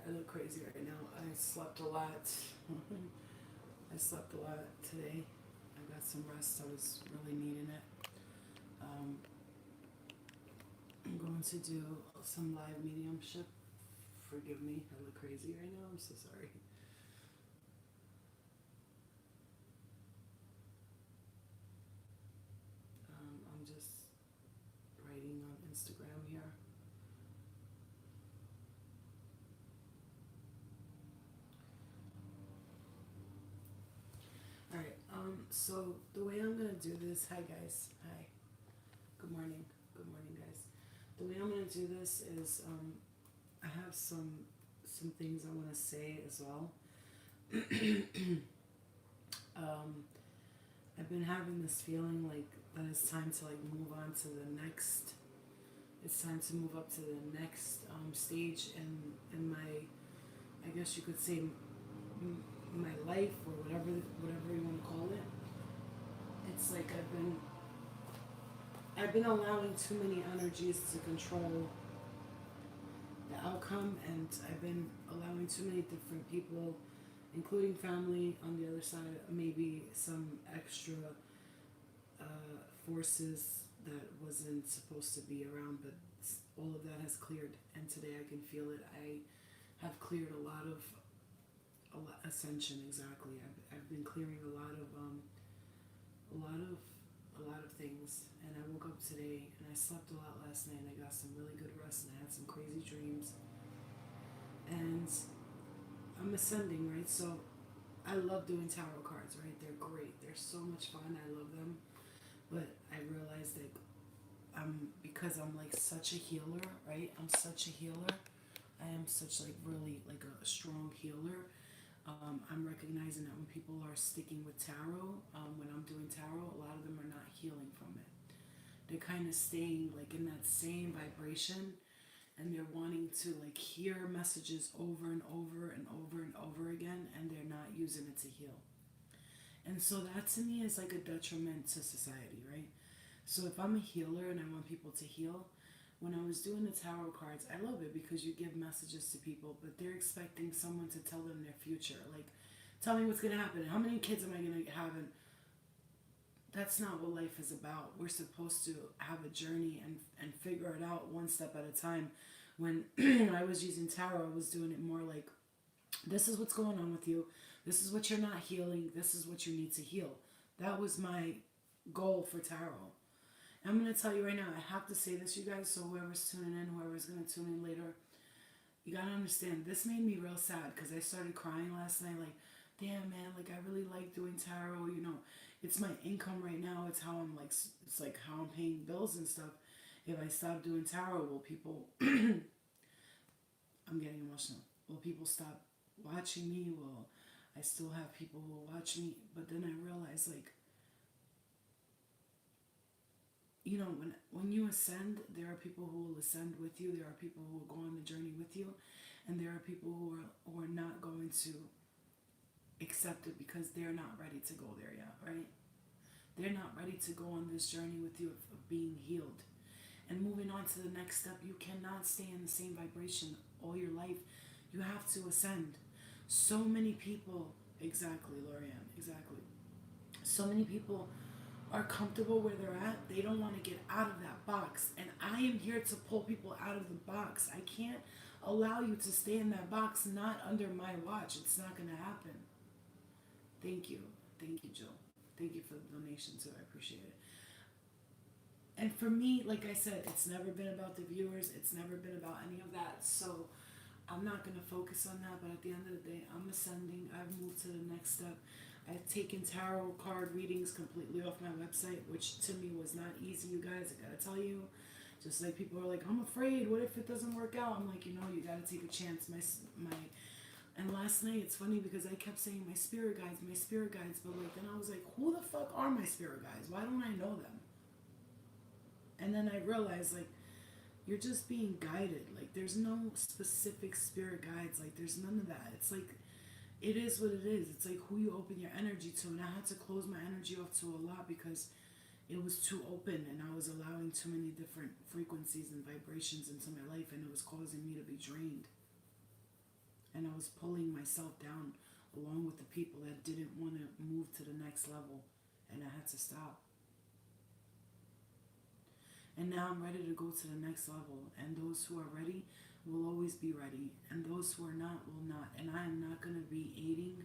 I look crazy right now. I slept a lot. I slept a lot today. I got some rest. I was really needing it. Um, I'm going to do some live mediumship. Forgive me. I look crazy right now. I'm so sorry. I'm just writing on Instagram here. All right. So the way I'm gonna do this. Hi guys. Hi. Good morning. Good morning, guys. The way I'm gonna do this is I have some things I want to say as well. um, I've been having this feeling like that it's time to like move on to the next. It's time to move up to the next stage in my, I guess you could say, my life or whatever you want to call it. It's like I've been allowing too many energies to control the outcome, and I've been allowing too many different people, including family on the other side, maybe some extra forces that wasn't supposed to be around, but all of that has cleared, and today I can feel it. I have cleared ascension, exactly. I've been clearing a lot of a lot of things, and I woke up today and I slept a lot last night, and I got some really good rest, and I had some crazy dreams, and I'm ascending, right? So I love doing tarot cards, right? They're great. They're so much fun. I love them. But I realized that because I'm like such a healer, right? I'm such a healer. I am such like really like a strong healer. I'm recognizing that when people are sticking with tarot, when I'm doing tarot, a lot of them are not healing from it. They're kind of staying like in that same vibration, and they're wanting to like hear messages over and over and over and over again, and they're not using it to heal. And so that to me is like a detriment to society, right? So if I'm a healer and I want people to heal, when I was doing the tarot cards, I love it because you give messages to people, but they're expecting someone to tell them their future. Like, tell me what's gonna happen. How many kids am I gonna have? And that's not what life is about. We're supposed to have a journey and figure it out one step at a time. When I was using tarot, I was doing it more like, this is what's going on with you. This is what you're not healing. This is what you need to heal. That was my goal for tarot. I'm going to tell you right now, I have to say this, you guys, so whoever's tuning in, whoever's going to tune in later, you got to understand, this made me real sad because I started crying last night, like, damn, man, like, I really like doing tarot, you know, it's my income right now, it's how I'm, like, it's like how I'm paying bills and stuff. If I stop doing tarot, will people, I'm getting emotional, will people stop watching me? Will I still have people who will watch me? But then I realized, like, you know, when you ascend, there are people who will ascend with you. There are people who will go on the journey with you, and there are people who are not going to accept it because they're not ready to go there yet, right? They're not ready to go on this journey with you of being healed and moving on to the next step. You cannot stay in the same vibration all your life. You have to ascend. So many people, exactly, Lorianne, exactly. So many people are comfortable where they're at. They don't want to get out of that box. And I am here to pull people out of the box. I can't allow you to stay in that box, not under my watch. It's not going to happen. Thank you. Thank you, Jill. Thank you for the donation, too. I appreciate it. And for me, like I said, it's never been about the viewers. It's never been about any of that. So I'm not going to focus on that. But at the end of the day, I'm ascending. I've moved to the next step. I've taken tarot card readings completely off my website, which to me was not easy, you guys. I gotta tell you. Just like people are like, I'm afraid. What if it doesn't work out? I'm like, you know, you gotta take a chance. And last night it's funny because I kept saying my spirit guides, but like then I was like, who the fuck are my spirit guides? Why don't I know them? And then I realized like you're just being guided. Like there's no specific spirit guides. Like there's none of that. It's like it is what it is. It's like who you open your energy to. And I had to close my energy off to a lot because it was too open and I was allowing too many different frequencies and vibrations into my life, and it was causing me to be drained. and I was pulling myself down along with the people that didn't want to move to the next level, and I had to stop. And now I'm ready to go to the next level, and those who are ready will always be ready, and those who are not will not. And I am not going to be aiding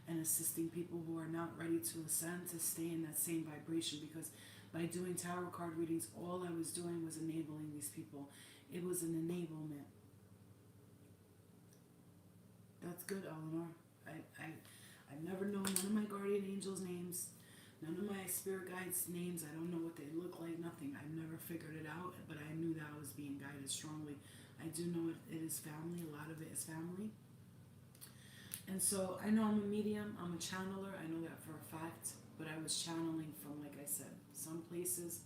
and assisting people who are not ready to ascend to stay in that same vibration, because by doing tarot card readings, all I was doing was enabling these people. It was an enablement. That's good, Eleanor. I've never known none of my guardian angels' names, none of my spirit guides' names. I don't know what they look like, nothing. I've never figured it out, but I knew that I was being guided strongly. I do know it is family. A lot of it is family. And so I know I'm a medium, I'm a channeler, I know that for a fact, but I was channeling from, like I said, some places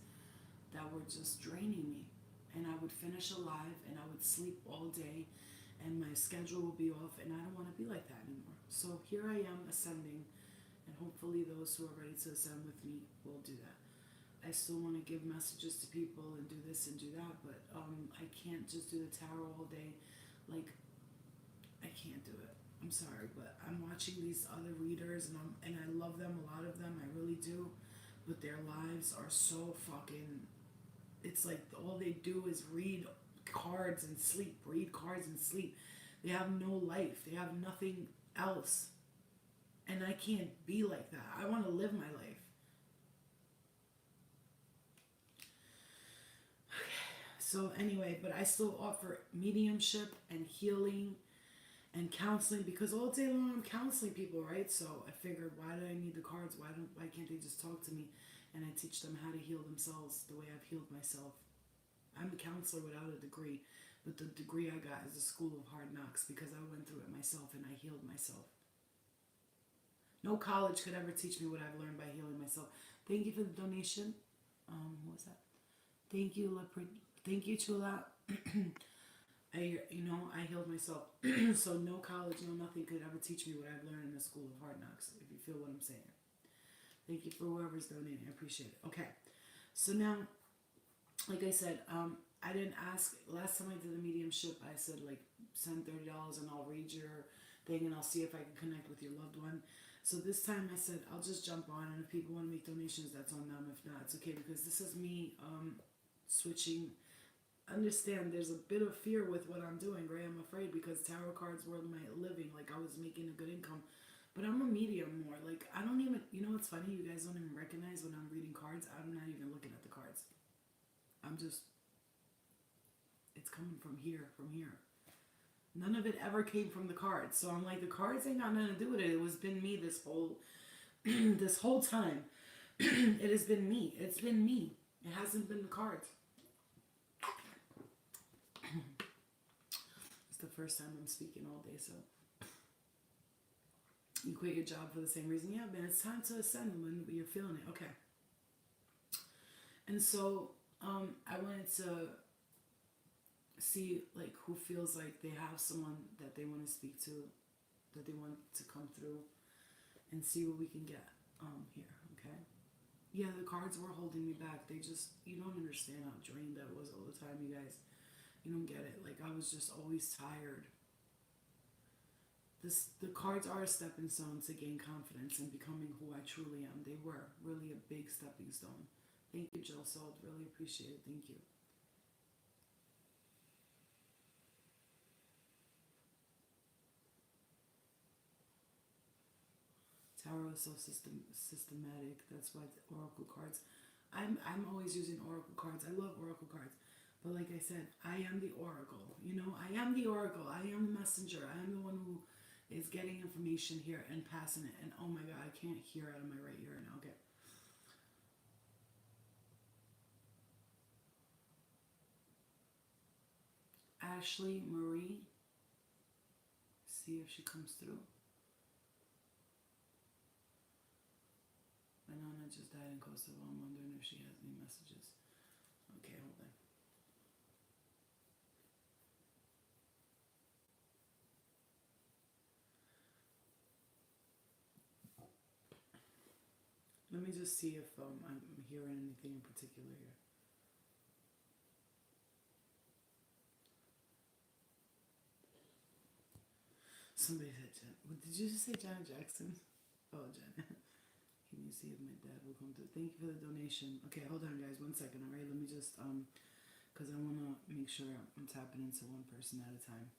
that were just draining me. And I would finish alive and I would sleep all day and my schedule will be off, and I don't want to be like that anymore. So here I am ascending, and hopefully those who are ready to ascend with me will do that. I still want to give messages to people and do this and do that, but I can't just do the tarot all day. Like, I can't do it. I'm sorry, but I'm watching these other readers, and I love them, a lot of them, I really do, but their lives are so fucking, it's like all they do is read cards and sleep, read cards and sleep. They have no life, they have nothing else, and I can't be like that. I want to live my life. So anyway, but I still offer mediumship and healing and counseling, because all day long I'm counseling people, right? So I figured, why do I need the cards? Why can't they just talk to me? And I teach them how to heal themselves the way I've healed myself. I'm a counselor without a degree, but the degree I got is a school of hard knocks, because I went through it myself and I healed myself. No college could ever teach me what I've learned by healing myself. Thank you for the donation. What was that? Thank you, Leopard. Thank you, Chula. I healed myself. So no college, no nothing could ever teach me what I've learned in the school of hard knocks, if you feel what I'm saying. Thank you for whoever's donating. I appreciate it. Okay. So now, like I said, I didn't ask, last time I did the mediumship, I said, like, send $30 and I'll read your thing and I'll see if I can connect with your loved one. So this time I said, I'll just jump on, and if people want to make donations, that's on them. If not, it's okay, because this is me switching. Understand, there's a bit of fear with what I'm doing, right? I'm afraid, because tarot cards were my living. Like, I was making a good income. But I'm a medium more. Like, I don't even, you know what's funny? You guys don't even recognize when I'm reading cards. I'm not even looking at the cards. I'm just, it's coming from here, from here. None of it ever came from the cards. So I'm like, the cards ain't got nothing to do with it. It was been me this whole, this whole time. It has been me. It's been me. It hasn't been the cards. It's the first time I'm speaking all day, so. You quit your job for the same reason. Yeah, man, it's time to ascend when you're feeling it. Okay. And so, I wanted to see, like, who feels like they have someone that they want to speak to, that they want to come through, and see what we can get here, okay? Yeah, the cards were holding me back. They just, you don't understand how drained I was all the time, you guys. You don't get it. Like, I was just always tired. The cards are a stepping stone to gain confidence and becoming who I truly am. They were really a big stepping stone. Thank you, Jill Salt. Really appreciate it. Thank you. Tarot is so systematic. That's why the oracle cards. I'm always using oracle cards. I love oracle cards. But like I said, I am the oracle. You know, I am the oracle. I am the messenger. I am the one who is getting information here and passing it. And oh my God, I can't hear out of my right ear now. Okay. Ashley Marie. See if she comes through. My nana just died in Kosovo. I'm wondering if she has any messages. Okay, hold on. Let me just see if I'm hearing anything in particular here. somebody said Jen. What, did you just say Janet Jackson? Oh, Janet. Can you see if my dad will come through? Thank you for the donation. Okay, hold on, guys. 1 second. All right, let me just because I want to make sure I'm tapping into one person at a time.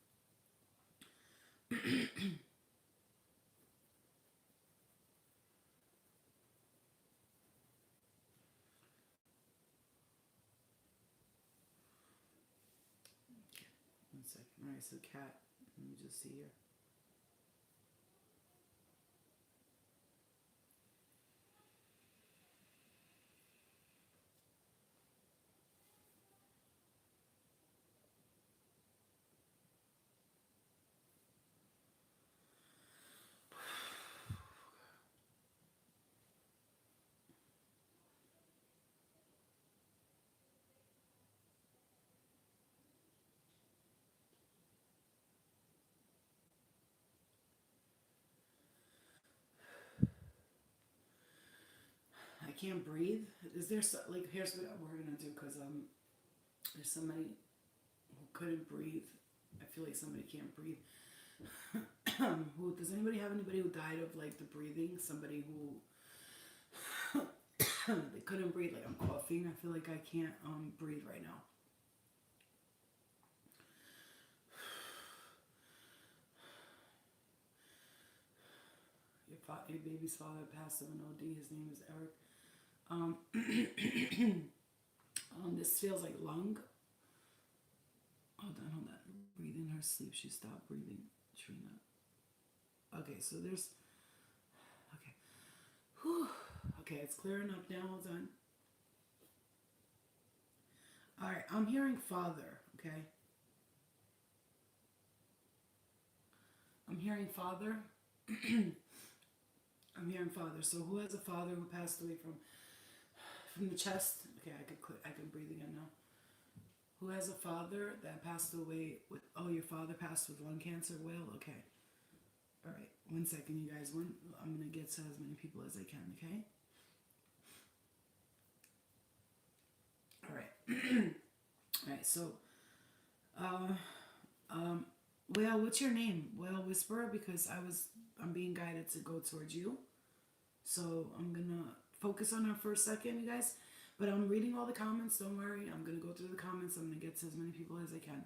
Okay, 1 second. All right, so Kat, let me just see here. I can't breathe. Is there like here's what we're gonna do because there's somebody who couldn't breathe. I feel like somebody can't breathe. Who does anybody have anybody who died of like the breathing? Somebody who they couldn't breathe. Like I'm coughing. I feel like I can't breathe right now. Your baby's father passed of an OD. His name is Eric. This feels like lung. Hold on. Breathe in her sleep. She stopped breathing. Trina. Okay, so there's. Okay. Whew. Okay, it's clearing up now. Hold on. All right, I'm hearing father. Okay. I'm hearing father. I'm hearing father. So who has a father who passed away from the chest? Okay, I can breathe again now. Who has a father that passed away with? Oh, your father passed with lung cancer. Well, okay. All right. 1 second, you guys. I'm gonna get to as many people as I can. Okay. All right. All right. So, well, what's your name? Well, Whisperer, because I'm being guided to go towards you. So I'm gonna focus on her for a second, you guys. But I'm reading all the comments. Don't worry. I'm gonna go through the comments. I'm gonna get to as many people as I can.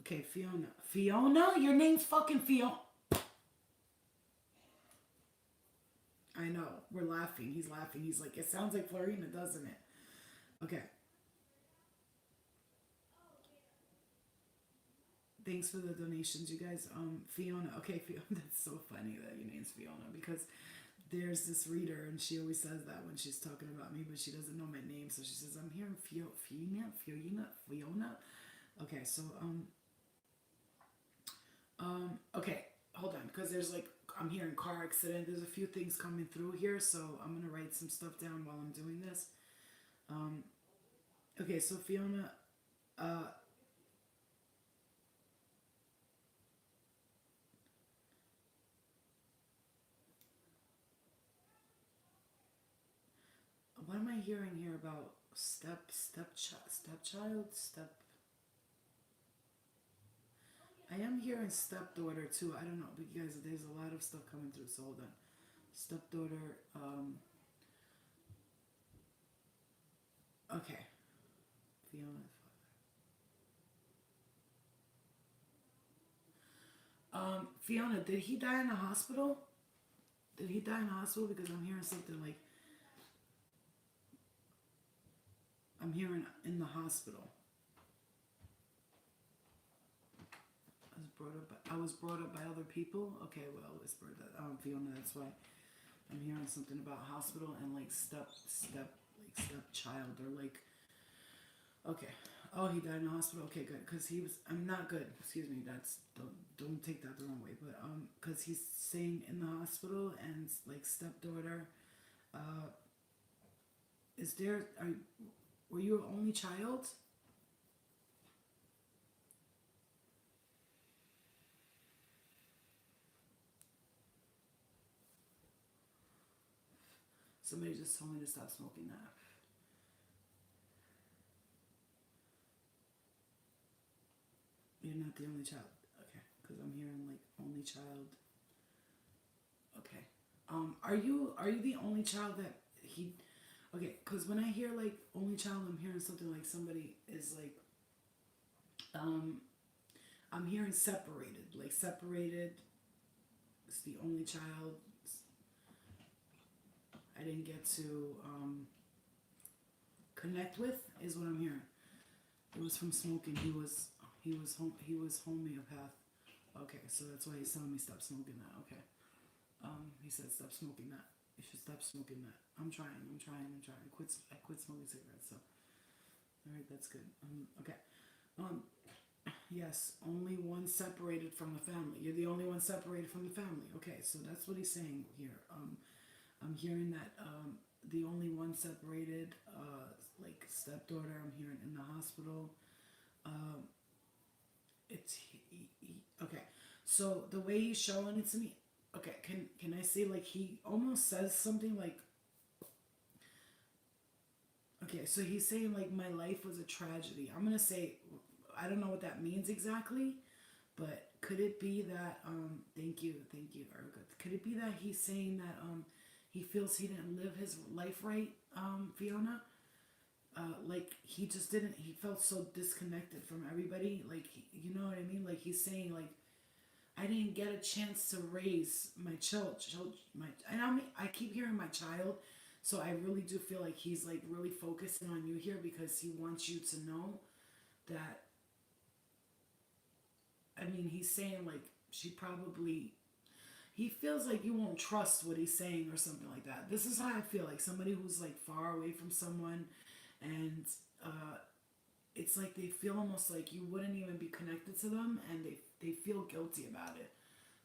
Okay, Fiona. Fiona, your name's fucking Fiona. I know. We're laughing. He's laughing. He's like, it sounds like Florina, doesn't it? Okay. Thanks for the donations, you guys. Fiona. Okay, Fiona. That's so funny that your name's Fiona because there's this reader and she always says that when she's talking about me, but she doesn't know my name, so she says I'm hearing Fiona. Okay, so okay, hold on, because there's like I'm hearing car accident. There's a few things coming through here, so I'm gonna write some stuff down while I'm doing this. Okay, so Fiona, what am I hearing here about stepchild? I am hearing stepdaughter too. I don't know, but you guys, there's a lot of stuff coming through. So hold on, stepdaughter. Okay, Fiona. Fiona, did he die in the hospital? Did he die in the hospital? Because I'm hearing something like I'm hearing in the hospital. I was brought up by other people. Okay, well, whisper that. Fiona, that's why I'm hearing something about hospital and like stepchild or like. Okay. Oh, he died in the hospital. Okay, good. Cause he was. I'm not good. Excuse me. Don't take that the wrong way. But cause he's saying in the hospital and like stepdaughter. Were you an only child? Somebody just told me to stop smoking that. You're not the only child. Okay, because I'm hearing like only child. Are you the only child that he? Okay, because when I hear like only child, I'm hearing something like somebody is like, um, I'm hearing separated, like separated. It's the only child. I didn't get to connect with is what I'm hearing. It was from smoking. He was homeopath. Okay, so that's why he's telling me stop smoking that. Okay. He said stop smoking that. You should stop smoking that. I'm trying. I quit smoking cigarettes. So all right, that's good. Okay. Um, yes, only one separated from the family. You're the only one separated from the family. Okay, so that's what he's saying here. I'm hearing that the only one separated, like stepdaughter. I'm hearing in the hospital. Um, it's okay. So the way he's showing it to me, okay. Can I say like he almost says something like, okay. So he's saying like my life was a tragedy. I'm gonna say I don't know what that means exactly, but could it be that thank you, Erica. Could it be that he's saying that he feels he didn't live his life right, Fiona? Like he just didn't. He felt so disconnected from everybody. Like you know what I mean? Like he's saying like I didn't get a chance to raise my my. And I keep hearing my child, so I really do feel like he's like really focusing on you here because he wants you to know that. I mean, he's saying like she probably. He feels like you won't trust what he's saying or something like that. This is how I feel like somebody who's like far away from someone, and uh, it's like they feel almost like you wouldn't even be connected to them, and they feel guilty about it.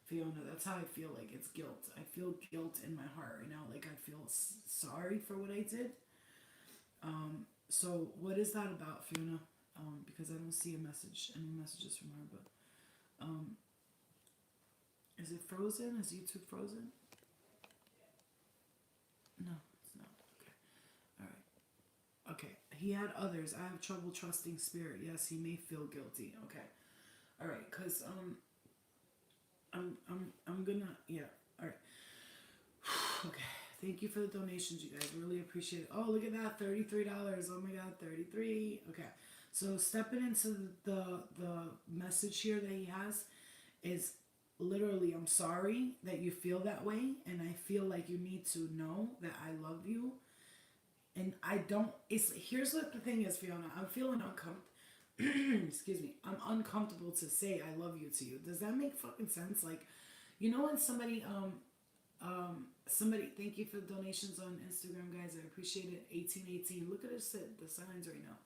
Fiona, that's how I feel like it's guilt. I feel guilt in my heart right now. Like I feel sorry for what I did. So what is that about, Fiona? Because I don't see any messages from her. But is it frozen? Is YouTube frozen? No, it's not. Okay, all right. Okay, he had others. I have trouble trusting spirit. Yes, he may feel guilty. Okay, all right. Cause I'm gonna yeah. All right. Okay. Thank you for the donations, you guys. Really appreciate it. Oh, look at that, $33. Oh my God, 33. Okay. So stepping into the message here that he has is literally, I'm sorry that you feel that way, and I feel like you need to know that I love you. And I don't. It's here's what the thing is, Fiona. I'm feeling uncomfortable. Excuse me. I'm uncomfortable to say I love you to you. Does that make fucking sense? Like, you know when somebody, thank you for the donations on Instagram, guys. I appreciate it. 1818. Look at this, the signs right now.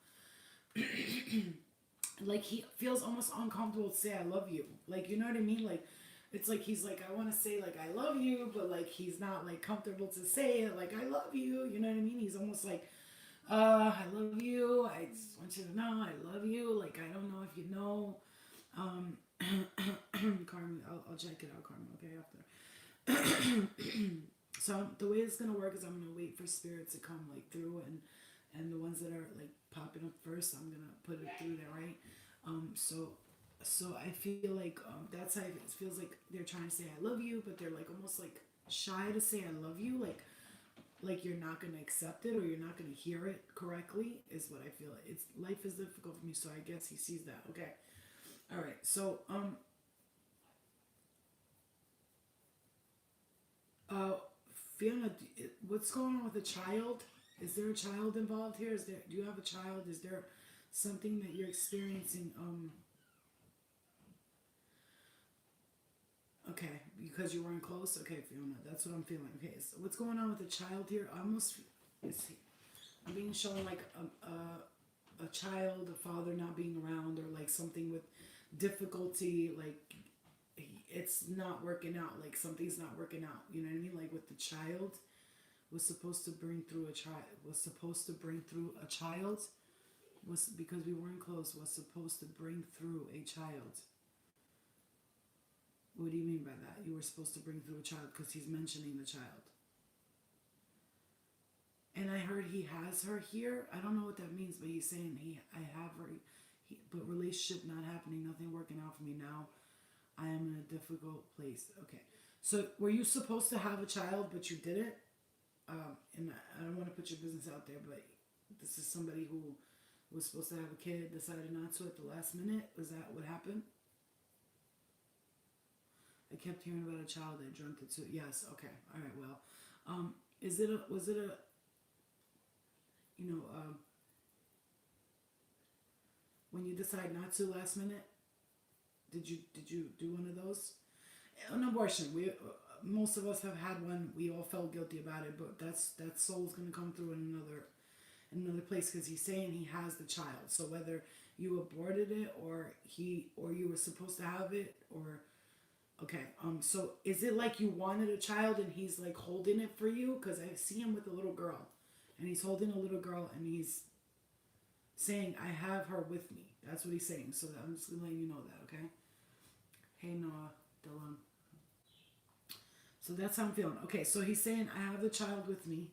Like he feels almost uncomfortable to say I love you. Like you know what I mean? Like it's like he's like I want to say like I love you, but like he's not like comfortable to say it. Like I love you. You know what I mean? He's almost like I love you. I just want you to know I love you. Like I don't know if you know. Um, Carmen, I'll check it out, Carmen. Okay, after. So the way it's gonna work is I'm gonna wait for spirit to come like through and the ones that are like popping up first, I'm gonna put it through there, right? So I feel like that's how it feels like they're trying to say I love you, but they're like almost like shy to say I love you, like you're not gonna accept it or you're not gonna hear it correctly is what I feel. It's life is difficult for me, so I guess he sees that. Okay, all right. So uh, Fiona, what's going on with the child? Is there a child involved here? Is there? Do you have a child? Is there something that you're experiencing? Okay, because you weren't close. Okay, Fiona, that's what I'm feeling. Okay, so what's going on with the child here? I almost, let's see, I'm being shown like a child, a father not being around, or like something with difficulty, like it's not working out, like something's not working out. You know what I mean? Like with the child was supposed to bring through a child, was supposed to bring through a child, was because we weren't close, was supposed to bring through a child. What do you mean by that? You were supposed to bring through a child because he's mentioning the child. And I heard he has her here. I don't know what that means, but he's saying I have her. But relationship not happening, nothing working out for me now. I am in a difficult place. Okay. So were you supposed to have a child but you didn't? And I don't want to put your business out there, but this is somebody who was supposed to have a kid, decided not to at the last minute. Was that what happened? I kept hearing about a child that dreamt it too. Yes. Okay. All right. Well, is it a? Was it a? You know, when you decide not to last minute, did you do one of those? An abortion. We most of us have had one. We all felt guilty about it, but that soul's gonna come through in another place because he's saying he has the child. So whether you aborted it or you were supposed to have it or okay. So is it like you wanted a child and he's like holding it for you? Because I see him with a little girl, and he's holding a little girl and he's saying, "I have her with me." That's what he's saying. So I'm just letting you know that. Okay. Hey Noah, Dylan. So that's how I'm feeling. Okay, so he's saying, I have the child with me.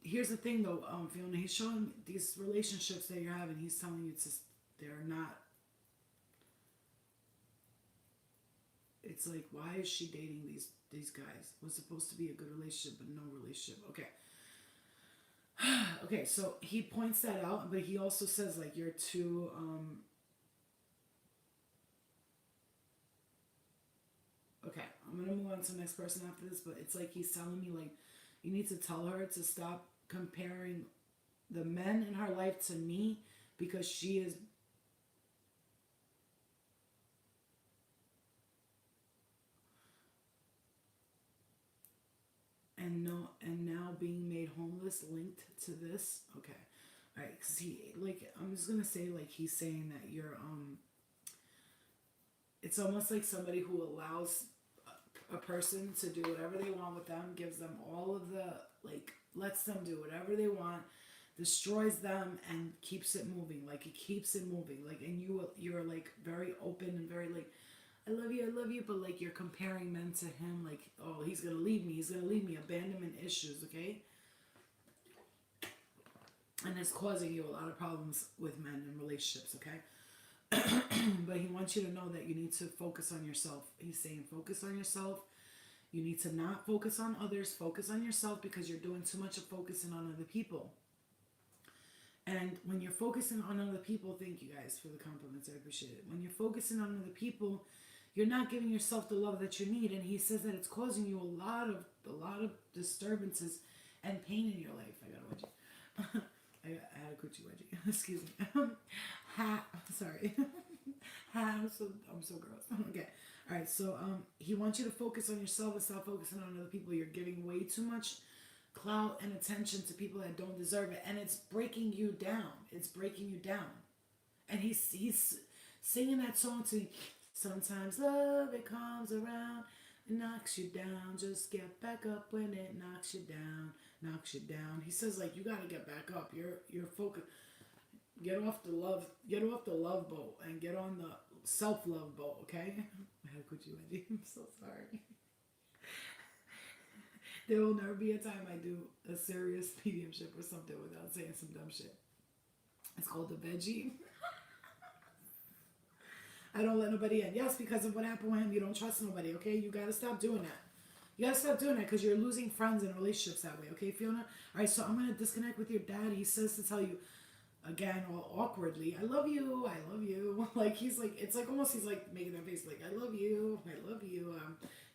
Here's the thing though, Fiona, he's showing these relationships that you're having, he's telling you they're not, it's like, why is she dating these guys? It was supposed to be a good relationship, but no relationship. Okay. Okay, so he points that out, but he also says like you're too, okay, I'm gonna move on to the next person after this, but it's like he's telling me like you need to tell her to stop comparing the men in her life to me because she is and no and now being made homeless linked to this. Okay. All right, cuz he like I'm just going to say like he's saying that you're it's almost like somebody who allows a person to do whatever they want with them, gives them all of the like lets them do whatever they want, destroys them and keeps it moving. Like it keeps it moving. Like and you're like very open and very like I love you, but like you're comparing men to him like, oh, he's going to leave me. He's going to leave me. Abandonment issues, okay? And it's causing you a lot of problems with men in relationships, okay? But he wants you to know that you need to focus on yourself. He's saying focus on yourself. You need to not focus on others, focus on yourself because you're doing too much of focusing on other people. And when you're focusing on other people, thank you guys for the compliments, I appreciate it. When you're focusing on other people, you're not giving yourself the love that you need. And he says that it's causing you a lot of disturbances and pain in your life. I got a wedgie. I had a coochie wedgie. Excuse me. Sorry. I'm so gross. Okay. All right. So he wants you to focus on yourself and stop focusing on other people. You're giving way too much clout and attention to people that don't deserve it, and it's breaking you down. It's breaking you down. And he's singing that song to me. Sometimes love it comes around and knocks you down. Just get back up when it knocks you down. Knocks you down. He says like you gotta get back up. You're focused. Get off the love boat and get on the self love boat. Okay. I had a coochie wedgie. I'm so sorry. There will never be a time I do a serious mediumship or something without saying some dumb shit. It's called the veggie. I don't let nobody in. Yes, because of what happened with him, you don't trust nobody, okay? You gotta stop doing that. You gotta stop doing that because you're losing friends and relationships that way, okay, Fiona? All right, so I'm gonna disconnect with your dad. He says to tell you, again, all awkwardly, I love you, I love you. Like, he's like, it's like almost he's like making that face, like, I love you, I love you.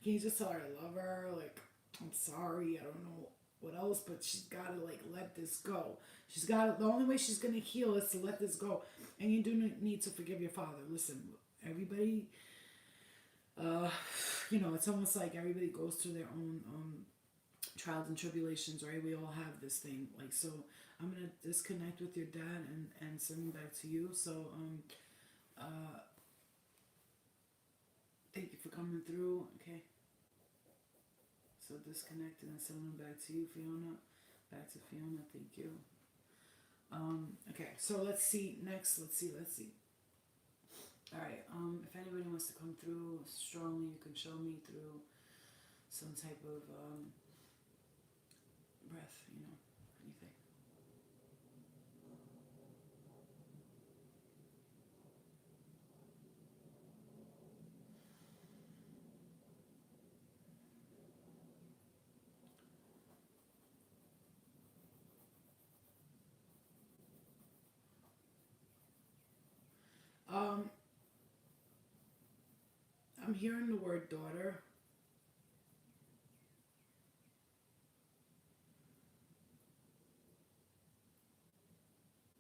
Can you just tell her I love her? Like, I'm sorry, I don't know what else, but she's gotta, like, let this go. She's gotta, the only way she's gonna heal is to let this go. And you do need to forgive your father. Listen, everybody, it's almost like everybody goes through their own trials and tribulations, right? We all have this thing. Like, so I'm going to disconnect with your dad and send him back to you. So, thank you for coming through. Okay. So disconnect and send him back to you, Fiona. Back to Fiona. Thank you. Okay. So let's see next. Let's see. All right. If anybody wants to come through strongly, you can show me through some type of breath, anything. Um, I'm hearing the word daughter.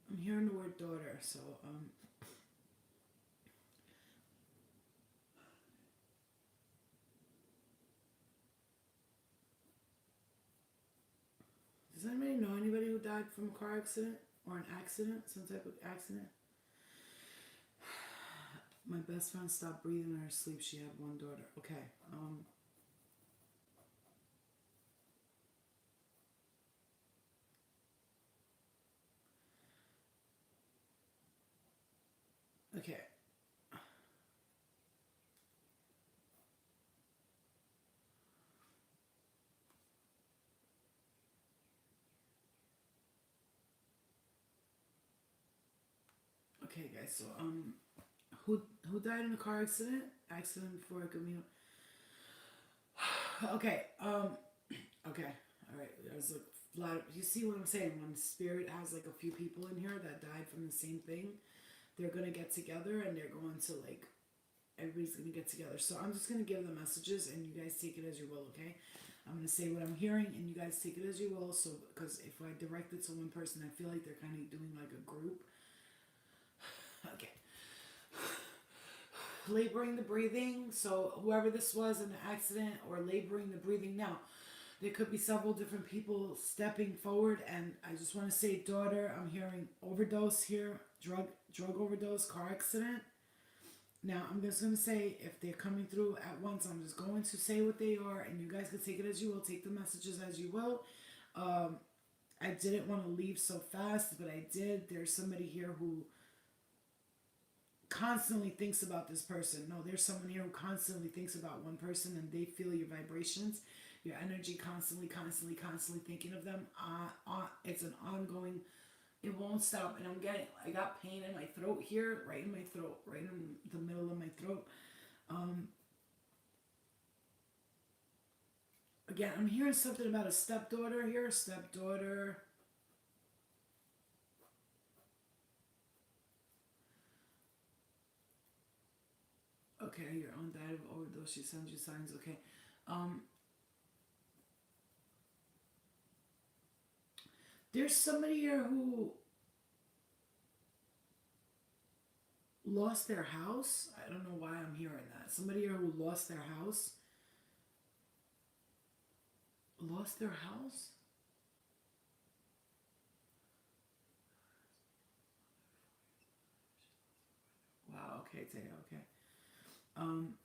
I'm hearing the word daughter. So does anybody know anybody who died from a car accident or an accident, some type of accident? My best friend stopped breathing in her sleep. She had one daughter. Okay. Okay. Okay, guys. So who died in a car accident? Accident before Camino. Okay. Okay. All right. There's a lot of. You see what I'm saying? When spirit has like a few people in here that died from the same thing, they're gonna get together and they're going to like everybody's gonna get together. So I'm just gonna give the messages and you guys take it as you will. Okay. I'm gonna say what I'm hearing and you guys take it as you will. So because if I direct it to one person, I feel like they're kind of doing like a group. Okay. Laboring the breathing. So whoever this was in the accident or laboring the breathing now, there could be several different people stepping forward, and I just want to say, daughter, I'm hearing overdose here, drug overdose, car accident. Now I'm just gonna say if they're coming through at once, I'm just going to say what they are, and you guys can take it as you will, take the messages as you will. Um, I didn't want to leave so fast, but I did. There's somebody here who constantly thinks about this person. No, there's someone here who constantly thinks about one person and they feel your vibrations, your energy constantly thinking of them. It's an ongoing, it won't stop. And I got pain in my throat here, right in my throat, right in the middle of my throat. Um, Again, I'm hearing something about a stepdaughter here, stepdaughter. Okay, your own died of overdose. She sends you signs. Okay. Um, there's somebody here who lost their house. I don't know why I'm hearing that. Somebody here who lost their house. Lost their house? Wow, okay, Taya, okay. Um,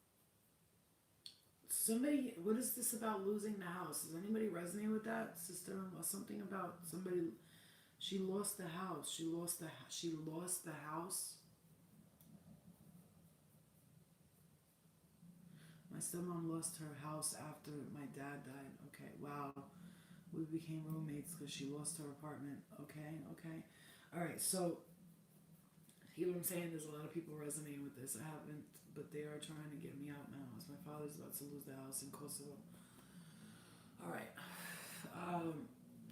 Somebody, what is this about losing the house? Does anybody resonate with that, sister? Something about somebody, she lost the house. She lost the house. My stepmom lost her house after my dad died. Okay, wow. We became roommates because she lost her apartment. Okay, okay. All right, so you know what I'm saying? There's a lot of people resonating with this. I haven't, but they are trying to get me out now as my father's about to lose the house in Kosovo. All right.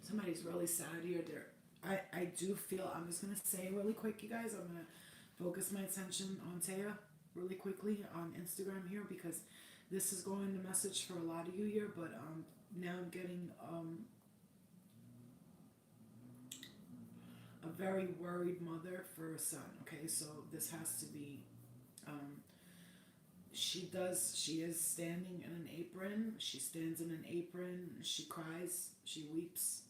Somebody's really sad here. I do feel, I'm just going to say really quick, you guys, I'm going to focus my attention on Taya really quickly on Instagram here because this is going the message for a lot of you here, but now I'm getting a very worried mother for a son. Okay, so this has to be. Um, she is standing in an apron. She stands in an apron. She cries. She weeps.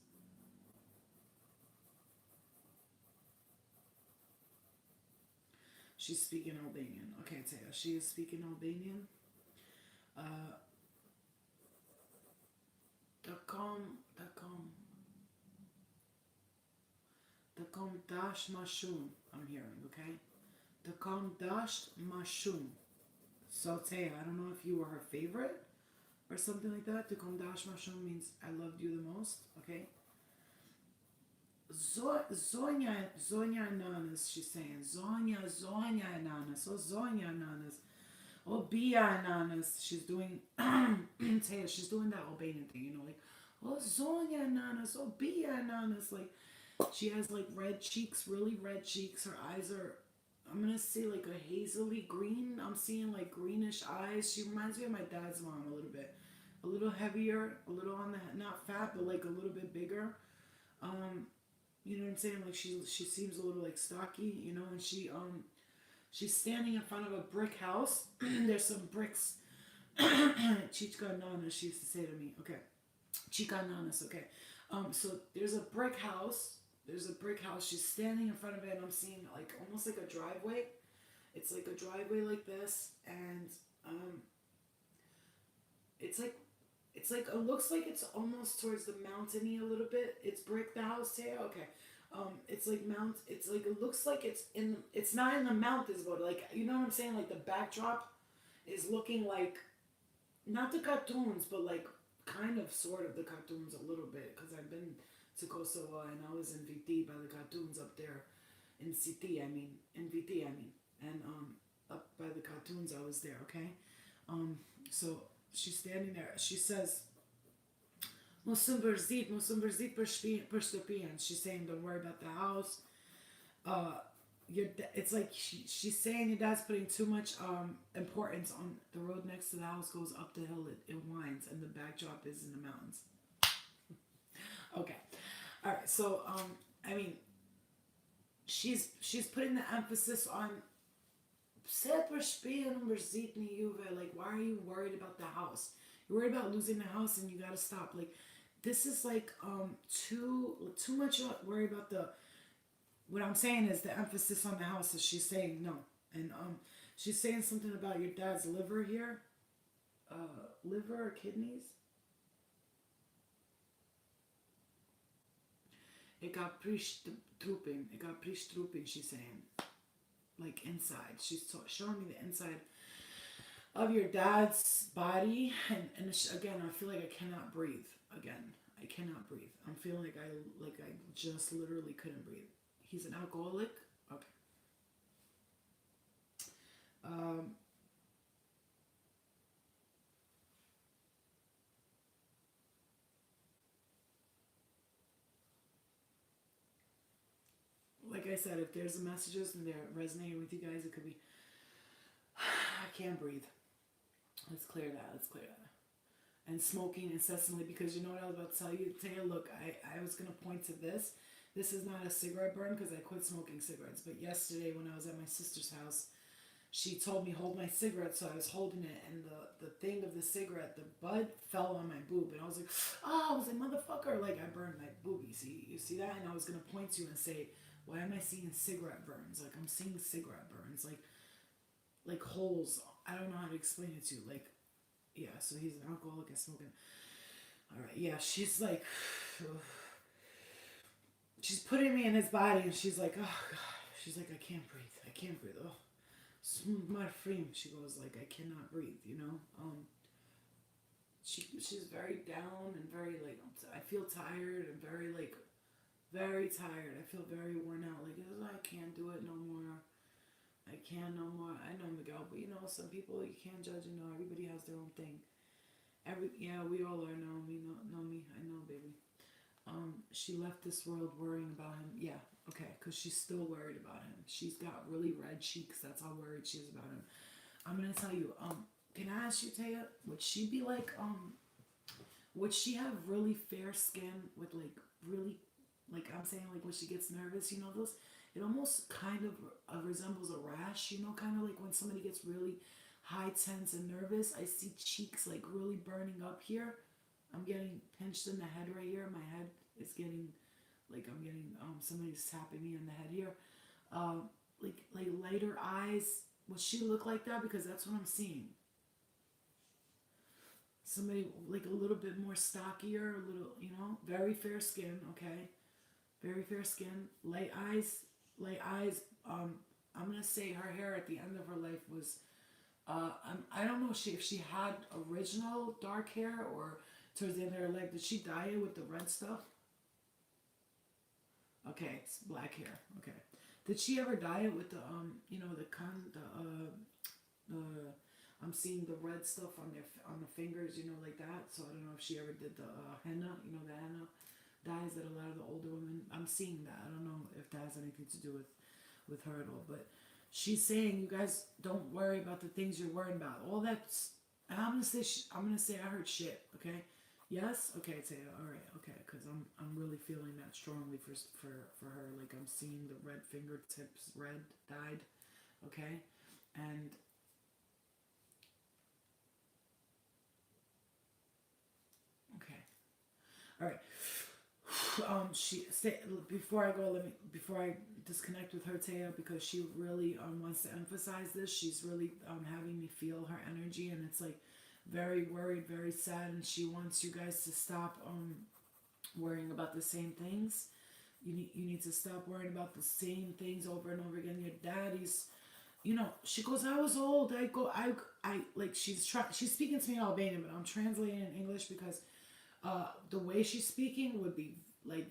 She's speaking Albanian. Okay, Taya. She is speaking Albanian. Uh, the com dash mashum. I'm hearing. Okay, the com dash mashum. So Taya, I don't know if you were her favorite or something like that. The com dash mashum means I loved you the most. Okay. Zonya Nanas, she's saying. Zonya Nanas. Oh, Zonya Nanas. Oh, Bia Nanas. She's doing, Taya, she's doing that Albanian thing, you know, like, oh, Zonya Nanas. Oh, Bia Nanas. Like, she has like red cheeks, really red cheeks. Her eyes are I'm gonna say like a hazily green. I'm seeing like greenish eyes. She reminds me of my dad's mom a little bit. A little heavier, a little on the not fat, but like a little bit bigger. Um, you know what I'm saying? Like she seems a little like stocky, you know, and she's standing in front of a brick house. There's some bricks. Chica nanas, she used to say to me. Okay, chica nanas. Okay, so there's a brick house. There's a brick house. She's standing in front of it, and I'm seeing like almost like a driveway. It's like a driveway like this, and um, it's like it looks like it's almost towards the mountainy a little bit. It's brick the house here. Okay. It's like mount. It's like it looks like it's in. It's not in the mountains, but like you know what I'm saying. Like the backdrop is looking like not the cartoons, but like kind of sort of the cartoons a little bit because I've been to Kosovo and I was in VT by the cartoons up there in CT. I mean in VT. I mean and up by the cartoons I was there. Okay. So she's standing there. She says, Musum Berzit per Stopian. She's saying, don't worry about the house. It's like she's saying your dad's putting too much importance on the road next to the house goes up the hill, it winds, and the backdrop is in the mountains. Okay. Alright, so I mean she's putting the emphasis on like why are you worried about the house? You're worried about losing the house and you gotta stop. Like this is like too much worry about the what I'm saying is the emphasis on the house is she's saying no. And she's saying something about your dad's liver here. Liver or kidneys. It got trooping. It got trooping, she's saying. Like inside. She's showing me the inside of your dad's body. And again, I feel like I cannot breathe. Again, I cannot breathe. I'm feeling like I just literally couldn't breathe. He's an alcoholic? Okay. Like I said, if there's messages and they're resonating with you guys, it could be, I can't breathe. Let's clear that. And smoking incessantly, because you know what I was about to tell you? Taya, look, I was going to point to this. This is not a cigarette burn because I quit smoking cigarettes. But yesterday when I was at my sister's house, she told me hold my cigarette, so I was holding it, and the thing of the cigarette, the bud fell on my boob, and I was like, oh, I was like, motherfucker, like I burned my boob. You see that? And I was going to point to you and say, why am I seeing cigarette burns? Like I'm seeing cigarette burns, like holes. I don't know how to explain it to you. Like, yeah, so he's an alcoholic and smoking. All right, yeah, she's like, she's putting me in his body, and she's like, oh god, she's like, I can't breathe. Oh, smooth my frame. She goes like, I cannot breathe. You know, she's very down and very like, I feel tired and very tired. I feel very worn out. Like I can't do it no more. I can't no more. I know, Miguel, but you know, some people you can't judge. You know, everybody has their own thing. We all are. Know me. I know, baby. She left this world worrying about him. Yeah, okay, because she's still worried about him. She's got really red cheeks. That's how worried she is about him. I'm gonna tell you. Can I ask you, Taya? Would she be like? Would she have really fair skin with like really, like I'm saying, like when she gets nervous? You know those. It almost kind of resembles a rash. You know, kind of like when somebody gets really high tense and nervous. I see cheeks like really burning up here. I'm getting pinched in the head right here. My head is getting, like I'm getting, somebody's tapping me in the head here. Like lighter eyes. Would she look like that? Because that's what I'm seeing. Somebody like a little bit more stockier, a little, you know, very fair skin. Okay, very fair skin, light eyes. I'm gonna say her hair at the end of her life was, I don't know if she had original dark hair or towards the end of her life. Did she dye it with the red stuff? Okay, it's black hair. Okay. Did she ever dye it with the I'm seeing the red stuff on the fingers, you know, like that. So I don't know if she ever did the henna, you know, the henna dyes that a lot of the older women. I'm seeing that. I don't know if that has anything to do with her at all, but She's saying you guys don't worry about the things you're worried about. All that's, and I'm gonna say I'm gonna say I heard shit. Okay, yes, okay, Taya. All right, okay, because I'm really feeling that strongly for her. Like I'm seeing the red fingertips, red dyed. Okay, and okay, all right. She say before I go. Let me before I disconnect with her, Taya, because she really wants to emphasize this. She's really having me feel her energy, and it's like very worried, very sad, and she wants you guys to stop worrying about the same things. You need to stop worrying about the same things over and over again. Your daddy's, she goes, I was old. I like she's speaking to me in Albanian, but I'm translating in English because the way she's speaking would be like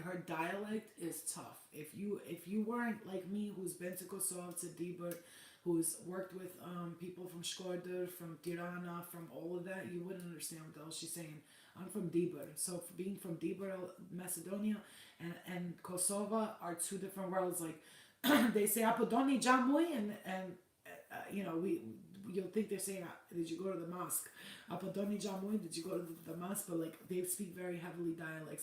her dialect is tough. If you weren't like me, who's been to Kosovo, to Dibur, who's worked with people from Shkodër, from Tirana, from all of that, you wouldn't understand what the hell she's saying. I'm from Dibur, so for being from Dibur, Macedonia, and Kosovo are two different worlds. Like they say Apodoni Jamui, and we you'll think they're saying, did you go to the mosque? Apadoni Jamui, did you go to the mosque? But like they speak very heavily dialect.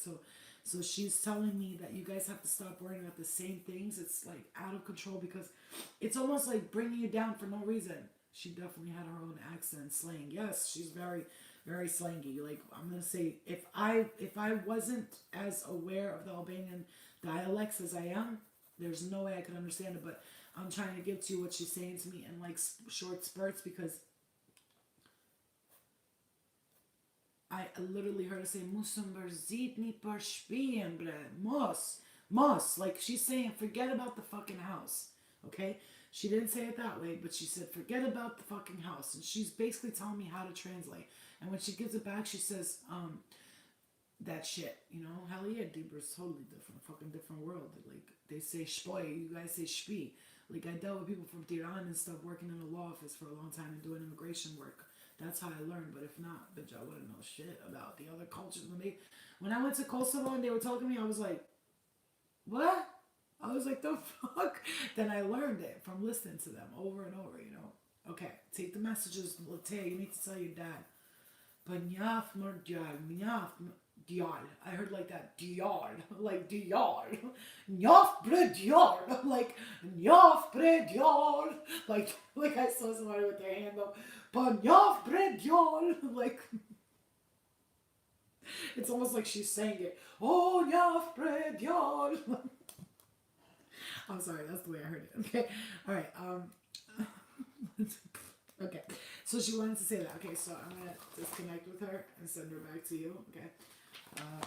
So she's telling me that you guys have to stop worrying about the same things. It's like out of control because it's almost like bringing you down for no reason. She definitely had her own accent, slang. Yes, she's very, very slangy. Like I'm gonna say, if I wasn't as aware of the Albanian dialects as I am, there's no way I could understand it. But I'm trying to get to you what she's saying to me in like short spurts because I literally heard her say "Musum berzitni per shpien bre mos." Like she's saying, forget about the fucking house. Okay, she didn't say it that way, but she said, forget about the fucking house, and she's basically telling me how to translate. And when she gives it back, she says, that shit. Hell yeah, Debra's totally different, fucking different world. Like they say shpoy, you guys say shpi. Like I dealt with people from Tehran and stuff working in a law office for a long time and doing immigration work. That's how I learned. But if not, bitch, I wouldn't know shit about the other cultures. When I went to Kosovo and they were talking to me, I was like, what? I was like, the fuck? Then I learned it from listening to them over and over. Okay, take the messages, Latea, you need to tell your dad. Panyaf Murdyal, Mnyaf Dial. I heard like that, Dial, like Dial. Nyaf bre Dial, like Nyaf bre Dial. Like I saw somebody with their hand up. Panyaf bre Dial. Like, it's almost like she's saying it. Oh, Nyaf bre Dial. I'm sorry, that's the way I heard it. Okay, all right. Okay, so she wanted to say that. Okay, so I'm gonna disconnect with her and send her back to you. Okay,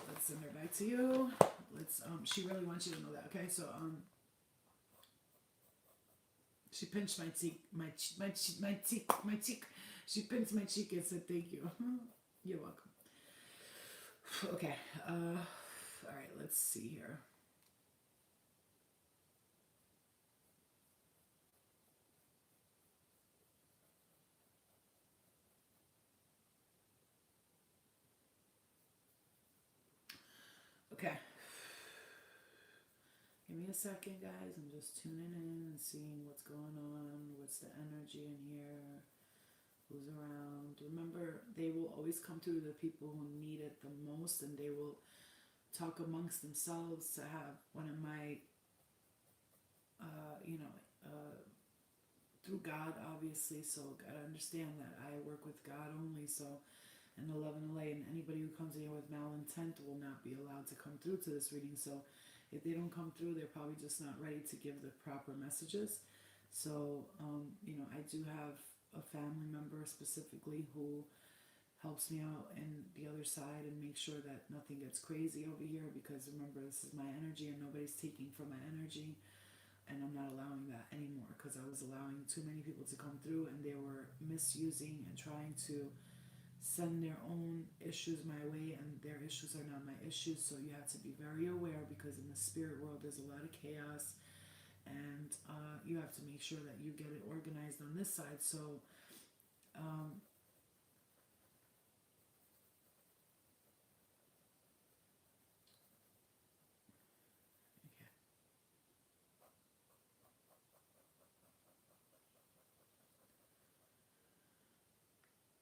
let's send her back to you. Let's. She really wants you to know that. Okay, so she pinched my cheek, my cheek. She pinched my cheek and said, "Thank you." You're welcome. Okay. All right. Let's see here. Okay. Give me a second, guys. I'm just tuning in and seeing what's going on. What's the energy in here? Who's around? Remember, they will always come to the people who need it the most, and they will talk amongst themselves to have one of my, uh, you know, uh, through God, obviously. So gotta understand that I work with God only. So, and the love and the light, and anybody who comes in here with malintent will not be allowed to come through to this reading. So, if they don't come through, they're probably just not ready to give the proper messages. So, I do have a family member specifically who helps me out in the other side and make sure that nothing gets crazy over here because remember, this is my energy and nobody's taking from my energy, and I'm not allowing that anymore because I was allowing too many people to come through and they were misusing and trying to send their own issues my way, and their issues are not my issues. So you have to be very aware because in the spirit world there's a lot of chaos, and you have to make sure that you get it organized on this side. So um, okay.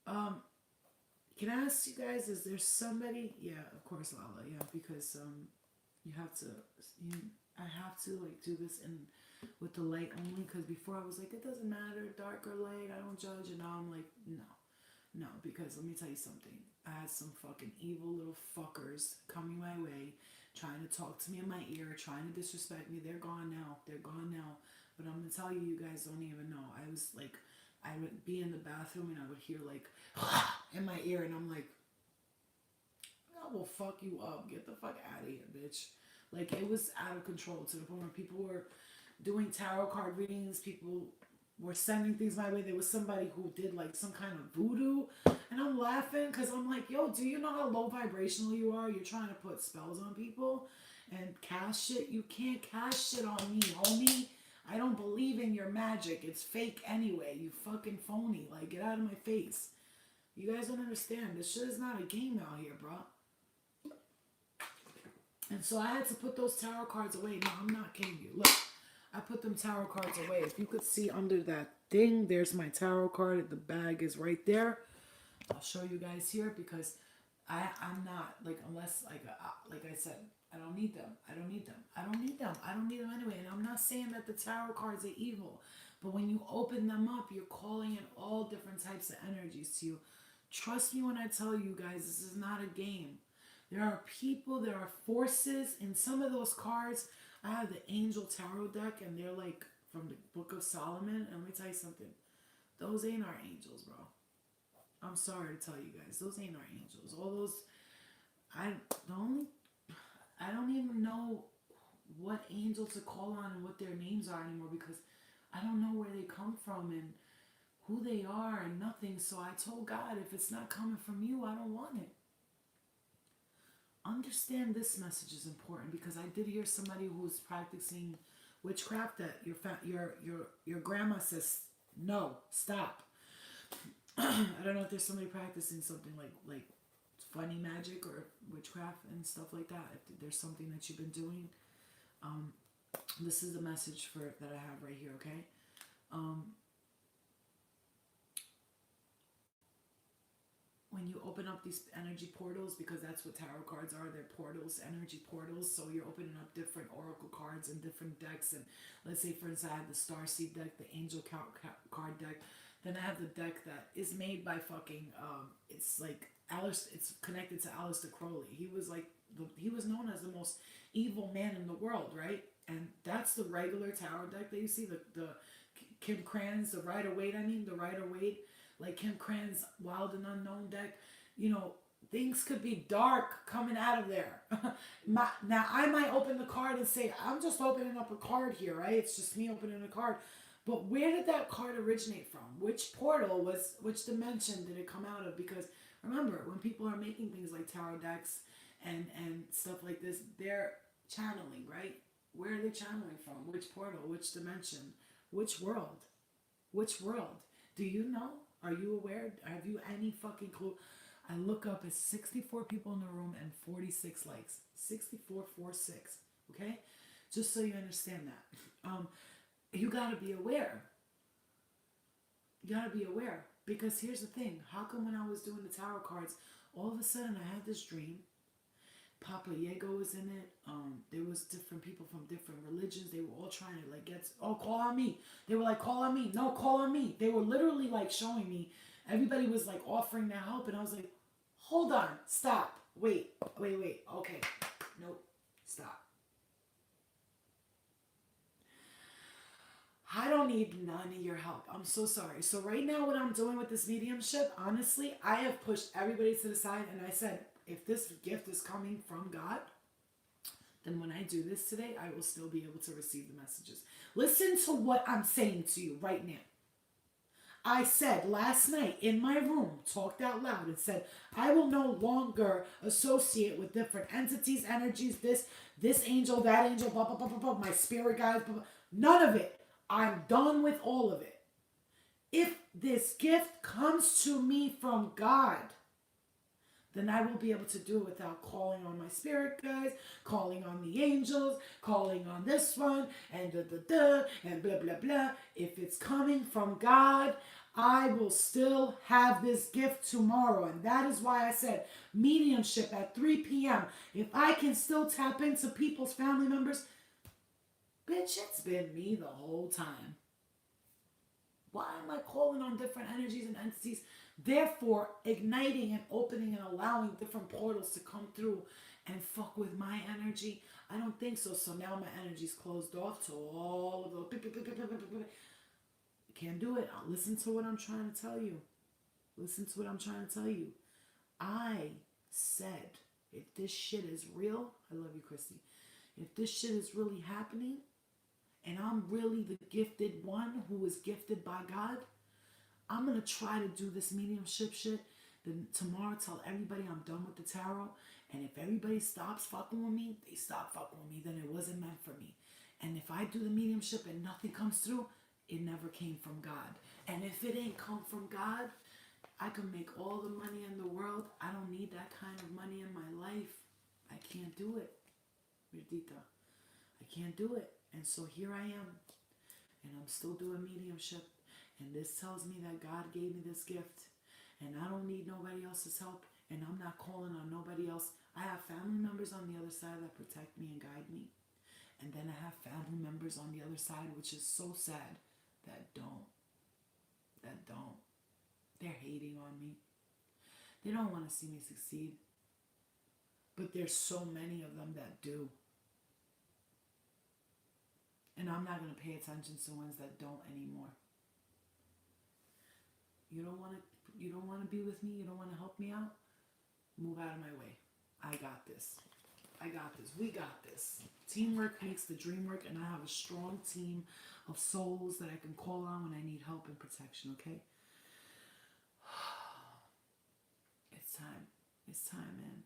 Um, can I ask you guys, is there somebody? Yeah, of course, Lala. Yeah, because you have to. You, I have to like do this in with the light only. Because before I was like, it doesn't matter, dark or light. I don't judge. And now I'm like, no, no. Because let me tell you something. I had some fucking evil little fuckers coming my way, trying to talk to me in my ear, trying to disrespect me. They're gone now. They're gone now. But I'm gonna tell you, you guys don't even know. I was like, I would be in the bathroom and I would hear like in my ear, and I'm like, I will fuck you up. Get the fuck out of here, bitch. Like it was out of control to the point where people were doing tarot card readings. People were sending things my way. There was somebody who did like some kind of voodoo, and I'm laughing because I'm like, yo, do you know how low vibrational you are? You're trying to put spells on people and cast shit. You can't cast shit on me, homie. I don't believe in your magic. It's fake anyway. You fucking phony. Like, get out of my face. You guys don't understand. This shit is not a game out here, bro. And so I had to put those tarot cards away. No, I'm not kidding you. Look, I put them tarot cards away. If you could see under that thing, there's my tarot card. The bag is right there. I'll show you guys here because I'm not, like, unless, like I said, I don't need them. I don't need them. I don't need them. I don't need them anyway. And I'm not saying that the tarot cards are evil. But when you open them up, you're calling in all different types of energies to you. Trust me when I tell you guys, this is not a game. There are people, there are forces in some of those cards. I have the Angel Tarot deck, and they're like from the Book of Solomon. And let me tell you something. Those ain't our angels, bro. I'm sorry to tell you guys. Those ain't our angels. All those, I don't even know what angel to call on and what their names are anymore because I don't know where they come from and who they are and nothing. So I told God, if it's not coming from you, I don't want it. Understand this message is important because I did hear somebody who was practicing witchcraft that your grandma says no, stop. I don't know if there's somebody practicing something like funny magic or witchcraft and stuff like that. If there's something that you've been doing, this is the message for that I have right here. Okay. When you open up these energy portals, because that's what tarot cards are, they're portals, energy portals. So you're opening up different oracle cards and different decks. And let's say, for instance, I have the Starseed deck, the Angel card deck. Then I have the deck that is made by fucking, it's like, it's connected to Aleister Crowley. He was like, he was known as the most evil man in the world, right? And that's the regular tarot deck that you see, the Kim Kranz, the Rider-Waite, the Rider-Waite, like Kim Kranz Wild and Unknown deck. You know, things could be dark coming out of there. Now, I might open the card and say, I'm just opening up a card here, right? It's just me opening a card. But where did that card originate from? Which portal which dimension did it come out of? Because remember, when people are making things like tarot decks and stuff like this, they're channeling, right? Where are they channeling from? Which portal? Which dimension? Which world? Which world? Do you know? Are you aware? Have you any fucking clue? I look up at 64 people in the room and 46 likes. 64, 4, 6. Okay? Just so you understand that. You gotta be aware. You gotta be aware. Because here's the thing. How come when I was doing the tarot cards, all of a sudden I had this dream. Papa Yago was in it. There was different people from different religions. They were all trying to like call on me. They were like, call on me. No, call on me. They were literally like showing me. Everybody was like offering their help, and I was like, hold on, stop, wait. Okay, nope, stop. I don't need none of your help. I'm so sorry. So right now what I'm doing with this mediumship, honestly, I have pushed everybody to the side and I said, if this gift is coming from God, then when I do this today, I will still be able to receive the messages. Listen to what I'm saying to you right now. I said last night in my room, talked out loud and said, I will no longer associate with different entities, energies, this angel, that angel, blah, blah, blah, blah, blah, my spirit guides, blah, blah. None of it. I'm done with all of it. If this gift comes to me from God, then I will be able to do it without calling on my spirit guides, calling on the angels, calling on this one, and and blah, blah, blah. If it's coming from God, I will still have this gift tomorrow. And that is why I said mediumship at 3 p.m. If I can still tap into people's family members, bitch, it's been me the whole time. Why am I calling on different energies and entities? Therefore, igniting and opening and allowing different portals to come through and fuck with my energy? I don't think so. So now my energy's closed off to all of those. Can't do it. Listen to what I'm trying to tell you. Listen to what I'm trying to tell you. I said, if this shit is real, I love you, Christy. If this shit is really happening, and I'm really the gifted one who is gifted by God, I'm going to try to do this mediumship shit. Then tomorrow tell everybody I'm done with the tarot. And if everybody stops fucking with me, they stop fucking with me, then it wasn't meant for me. And if I do the mediumship and nothing comes through, it never came from God. And if it ain't come from God, I can make all the money in the world. I don't need that kind of money in my life. I can't do it, Mirdita. I can't do it. And so here I am. And I'm still doing mediumship. And this tells me that God gave me this gift. And I don't need nobody else's help. And I'm not calling on nobody else. I have family members on the other side that protect me and guide me. And then I have family members on the other side, which is so sad, that don't. They're hating on me. They don't want to see me succeed. But there's so many of them that do. And I'm not going to pay attention to ones that don't anymore. You don't want to be with me? You don't want to help me out? Move out of my way. I got this. We got this. Teamwork makes the dream work, and I have a strong team of souls that I can call on when I need help and protection, okay? It's time, man.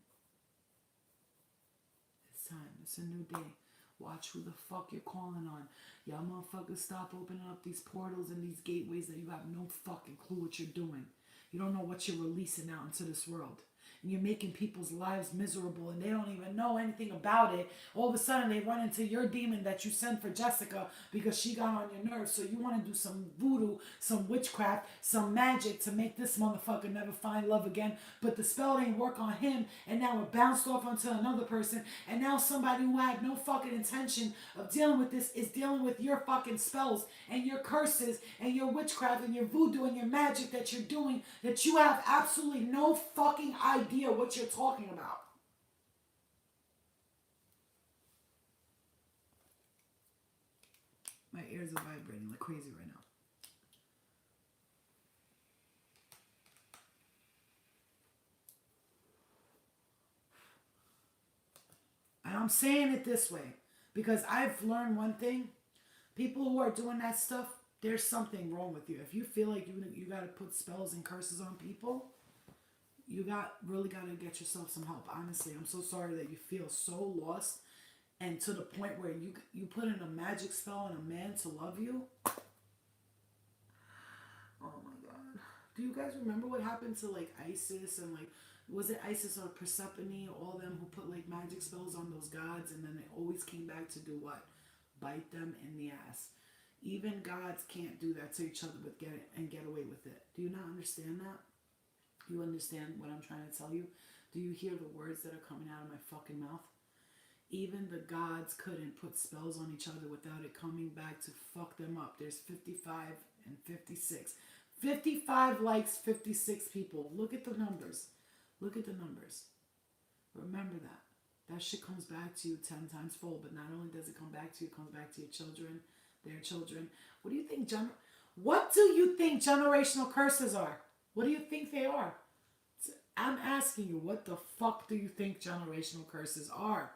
It's time. It's a new day. Watch who the fuck you're calling on. Y'all motherfuckers stop opening up these portals and these gateways that you have no fucking clue what you're doing. You don't know what you're releasing out into this world. And you're making people's lives miserable and they don't even know anything about it. All of a sudden they run into your demon that you sent for Jessica because she got on your nerves. So you want to do some voodoo, some witchcraft, some magic to make this motherfucker never find love again. But the spell didn't work on him and now it bounced off onto another person. And now somebody who had no fucking intention of dealing with this is dealing with your fucking spells and your curses and your witchcraft and your voodoo and your magic that you're doing that you have absolutely no fucking idea what you're talking about. My ears are vibrating like crazy right now. And I'm saying it this way because I've learned one thing. People who are doing that stuff, there's something wrong with you. If you feel like you got to put spells and curses on people, you really got to get yourself some help. Honestly, I'm so sorry that you feel so lost and to the point where you put in a magic spell on a man to love you. Oh my God. Do you guys remember what happened to like Isis and like, was it Isis or Persephone, all them who put like magic spells on those gods and then they always came back to do what? Bite them in the ass. Even gods can't do that to each other get away with it. Do you not understand that? You understand what I'm trying to tell you? Do you hear the words that are coming out of my fucking mouth? Even the gods couldn't put spells on each other without it coming back to fuck them up. There's 55 and 56. 55 likes, 56 people. Look at the numbers. Look at the numbers. Remember that. That shit comes back to you 10 times fold. But not only does it come back to you, it comes back to your children, their children. What do you think, what do you think generational curses are? What do you think they are? I'm asking you, what the fuck do you think generational curses are?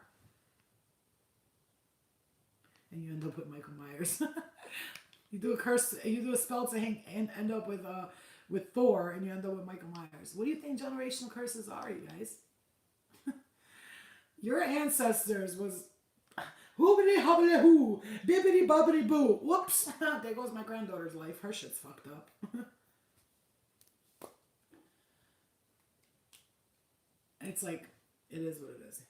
And you end up with Michael Myers. You do a curse, you do a spell to end up with Thor, and you end up with Michael Myers. What do you think generational curses are, you guys? Your ancestors was hoobity hobbity hoo, bibbity bobbity boo. Whoops! There goes my granddaughter's life. Her shit's fucked up. It's like, it is what it is.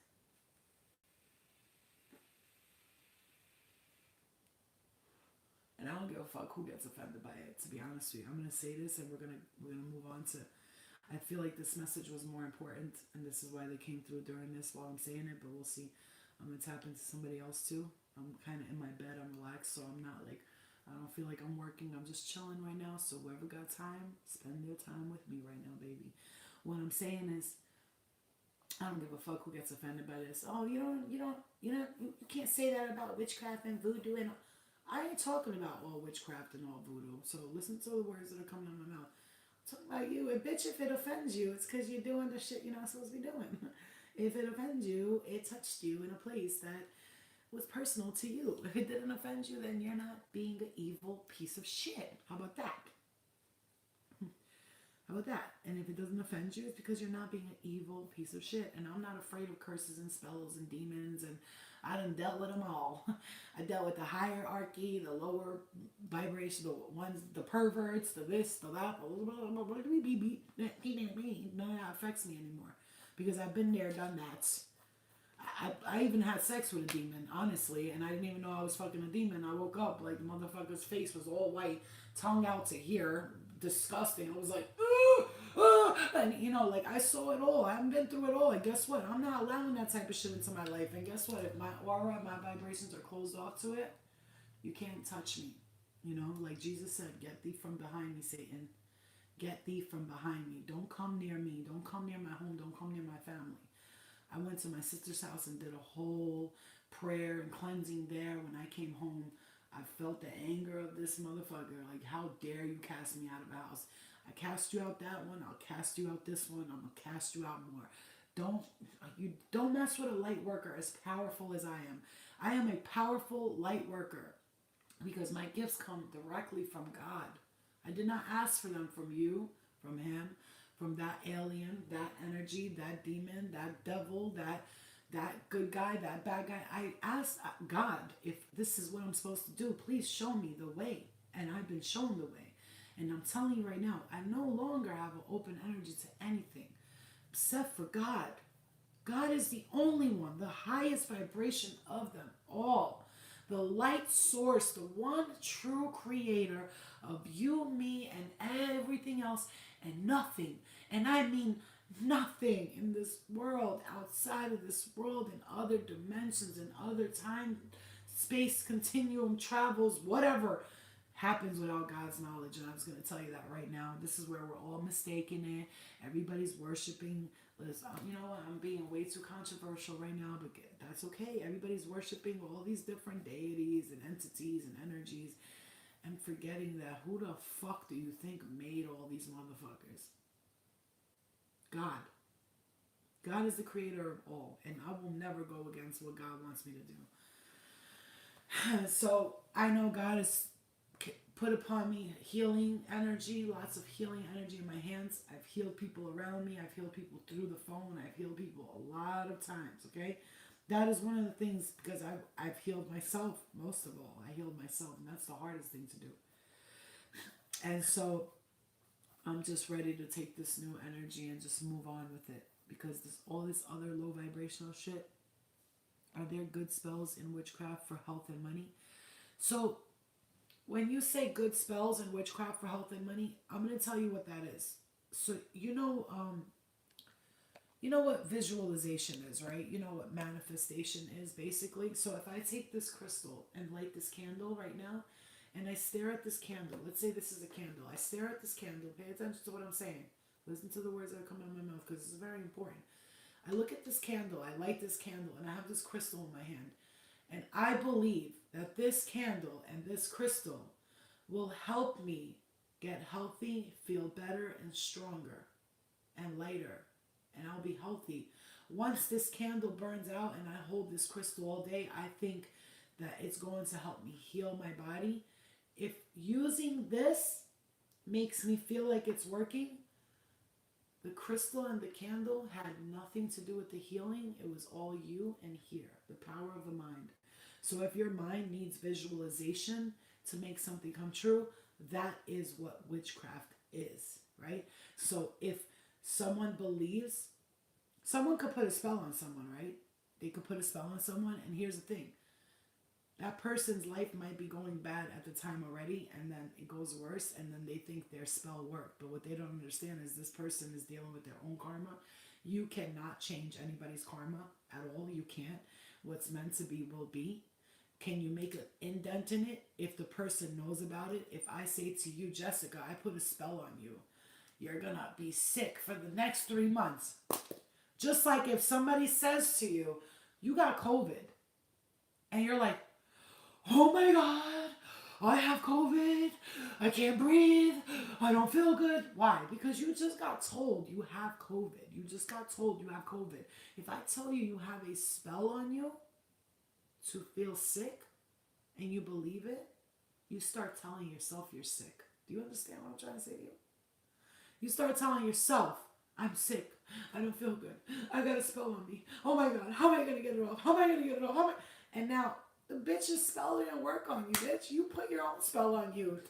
And And I don't give a fuck who gets offended by it, to be honest with you. I'm gonna say this and we're gonna move on to, I feel like this message was more important and this is why they came through during this while I'm saying it, but we'll see. I'm gonna tap into somebody else too. I'm kinda in my bed, I'm relaxed, so I'm not like, I don't feel like I'm working, I'm just chilling right now. So whoever got time, spend their time with me right now, baby. What I'm saying is, I don't give a fuck who gets offended by this. Oh, you can't say that about witchcraft and voodoo and I ain't talking about all witchcraft and all voodoo. So listen to the words that are coming out of my mouth. I'm talking about you. And bitch, if it offends you, it's because you're doing the shit you're not supposed to be doing. If it offends you, it touched you in a place that was personal to you. If it didn't offend you, then you're not being an evil piece of shit. How about that? How about that? And if it doesn't offend you, it's because you're not being an evil piece of shit. And I'm not afraid of curses and spells and demons. And I done dealt with them all. I dealt with the hierarchy, the lower vibration, the ones, the perverts, the this, the that. None of that affects me anymore. Because I've been there, done that. I even had sex with a demon, honestly, and I didn't even know I was fucking a demon. I woke up, like, the motherfucker's face was all white, tongue out to here, disgusting. I was like, and, like, I saw it all. I haven't been through it all, and guess what? I'm not allowing that type of shit into my life, and guess what? If my aura, my vibrations are closed off to it, you can't touch me. Like Jesus said, get thee from behind me, Satan. Get thee from behind me. Don't come near me. Don't come near my home. Don't come near my family. I went to my sister's house and did a whole prayer and cleansing there. When I came home, I felt the anger of this motherfucker. Like, how dare you cast me out of the house? I cast you out that one. I'll cast you out this one. I'm gonna cast you out more. Don't mess with a light worker as powerful as I am. I am a powerful light worker because my gifts come directly from God. I did not ask for them from you, from him, from that alien, that energy, that demon, that devil, that good guy, that bad guy. I asked God, if this is what I'm supposed to do, please show me the way. And I've been shown the way. And I'm telling you right now, I no longer have an open energy to anything except for God. God is the only one, the highest vibration of them all. The light source, the one true creator of you, me, and everything else, and nothing, and I mean nothing in this world, outside of this world, in other dimensions, in other time, space, continuum, travels, whatever, happens without God's knowledge. And I was going to tell you that right now. This is where we're all mistaken it. Everybody's worshiping. You know what? I'm being way too controversial right now, but that's okay. Everybody's worshiping all these different deities and entities and energies and forgetting that who the fuck do you think made all these motherfuckers? God. God is the creator of all, and I will never go against what God wants me to do. So I know God has put upon me healing energy, lots of healing energy in my hands. I've healed people around me. I've healed people through the phone. I've healed people a lot of times, okay? That is one of the things, because I've healed myself most of all. I healed myself, and that's the hardest thing to do. And so I'm just ready to take this new energy and just move on with it, because all this other low vibrational shit, are there good spells in witchcraft for health and money? So when you say good spells in witchcraft for health and money, I'm going to tell you what that is. So you know what visualization is, right? You know what manifestation is, basically. So if I take this crystal and light this candle right now, and I stare at this candle, let's say this is a candle. I stare at this candle, pay attention to what I'm saying. Listen to the words that come out of my mouth, because this is very important. I look at this candle, I light this candle, and I have this crystal in my hand. And I believe that this candle and this crystal will help me get healthy, feel better and stronger and lighter. And I'll be healthy. Once this candle burns out and I hold this crystal all day, I think that it's going to help me heal my body. If using this makes me feel like it's working, the crystal and the candle had nothing to do with the healing. It was all you and here, the power of the mind. So if your mind needs visualization to make something come true, that is what witchcraft is, right? So if someone believes, someone could put a spell on someone, right? They could put a spell on someone, and here's the thing. That person's life might be going bad at the time already, and then it goes worse, and then they think their spell worked. But what they don't understand is this person is dealing with their own karma. You cannot change anybody's karma at all. You can't. What's meant to be will be. Can you make an indent in it if the person knows about it? If I say to you, Jessica, I put a spell on you, you're gonna be sick for the next 3 months. Just like if somebody says to you, you got COVID, and you're like, oh my God, I have COVID. I can't breathe. I don't feel good. Why? Because you just got told you have COVID. You just got told you have COVID. If I tell you you have a spell on you to feel sick and you believe it, you start telling yourself you're sick. Do you understand what I'm trying to say to you? You start telling yourself, I'm sick. I don't feel good. I got a spell on me. Oh my God, how am I going to get it off? How am I going to get it off? And now the bitch's spell didn't work on you, bitch. You put your own spell on you.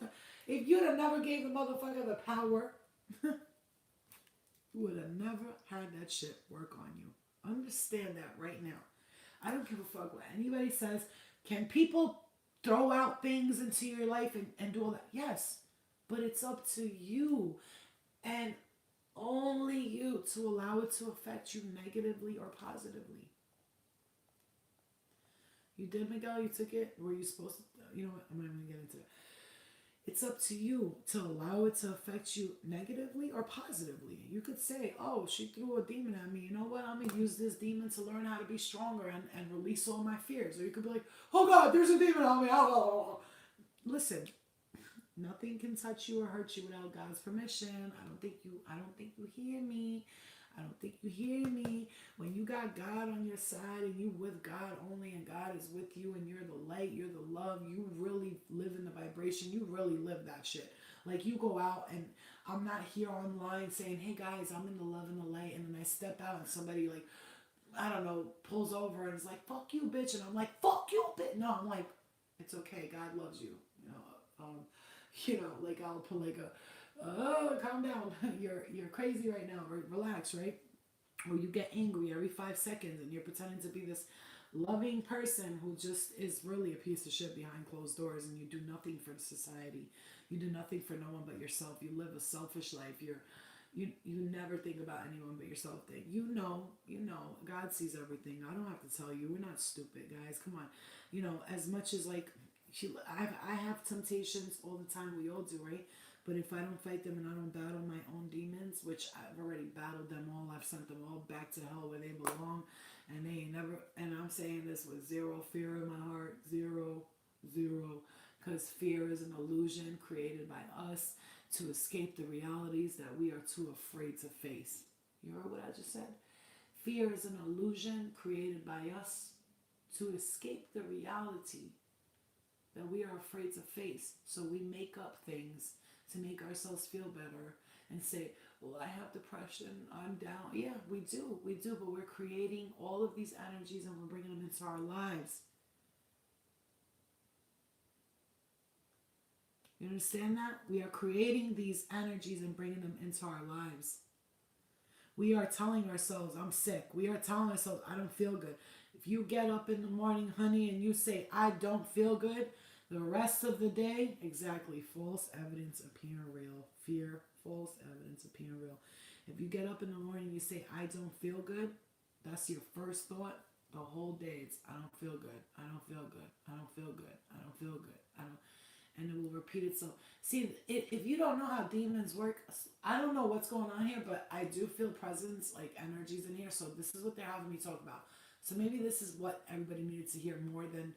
If you'd have never gave the motherfucker the power, you would have never had that shit work on you. Understand that right now. I don't give a fuck what anybody says. Can people throw out things into your life and do all that? Yes. But it's up to you and only you to allow it to affect you negatively or positively. You did, Miguel? You took it? Were you supposed to? You know what? I'm not even going to get into it. It's up to you to allow it to affect you negatively or positively. You could say, oh, she threw a demon at me. You know what? I'm going to use this demon to learn how to be stronger and release all my fears. Or you could be like, oh God, there's a demon on me. Oh. Listen, nothing can touch you or hurt you without God's permission. I don't think you hear me. I don't think you hear me. When you got God on your side and you with God only and God is with you and you're the light, you're the love, you really live in the vibration, you really live that shit. Like you go out and I'm not here online saying, hey guys, I'm in the love and the light, and then I step out and somebody like, I don't know, pulls over and is like, fuck you bitch, and I'm like, fuck you bitch. No, I'm like, it's okay, God loves you. Like I'll put like a, oh, calm down. You're crazy right now. Or relax, right? Or you get angry every 5 seconds and you're pretending to be this loving person who just is really a piece of shit behind closed doors, and you do nothing for society. You do nothing for no one but yourself. You live a selfish life. You never think about anyone but yourself. You know, God sees everything. I don't have to tell you. We're not stupid, guys. Come on. As much as like I have temptations all the time. We all do, right? But if I don't fight them and I don't battle my own demons, which I've already battled them all, I've sent them all back to hell where they belong, and they ain't never. And I'm saying this with zero fear in my heart, zero, because fear is an illusion created by us to escape the realities that we are too afraid to face. You heard what I just said? Fear is an illusion created by us to escape the reality that we are afraid to face. So we make up things to make ourselves feel better and say, well, I have depression, I'm down. Yeah, we do, but we're creating all of these energies and we're bringing them into our lives. You understand that? We are creating these energies and bringing them into our lives. We are telling ourselves, I'm sick. We are telling ourselves, I don't feel good. If you get up in the morning, honey, and you say, I don't feel good, the rest of the day, exactly, false evidence appear real. Fear, false evidence appear real. If you get up in the morning and you say, I don't feel good, that's your first thought. The whole day, it's, I don't feel good. I don't feel good. I don't feel good. I don't feel good. And it will repeat itself. See, if you don't know how demons work, I don't know what's going on here, but I do feel presence, like energies in here. So this is what they're having me talk about. So maybe this is what everybody needs to hear more than,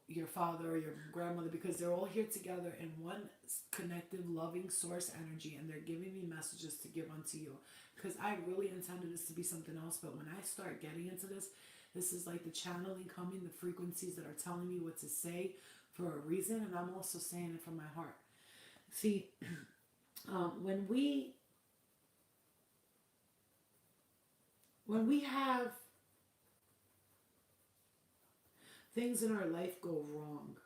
your father or your grandmother, because they're all here together in one connective, loving source energy, and they're giving me messages to give unto you. Because I really intended this to be something else, but when I start getting into this is like the channeling coming, the frequencies that are telling me what to say for a reason, and I'm also saying it from my heart. See, when we have things in our life go wrong,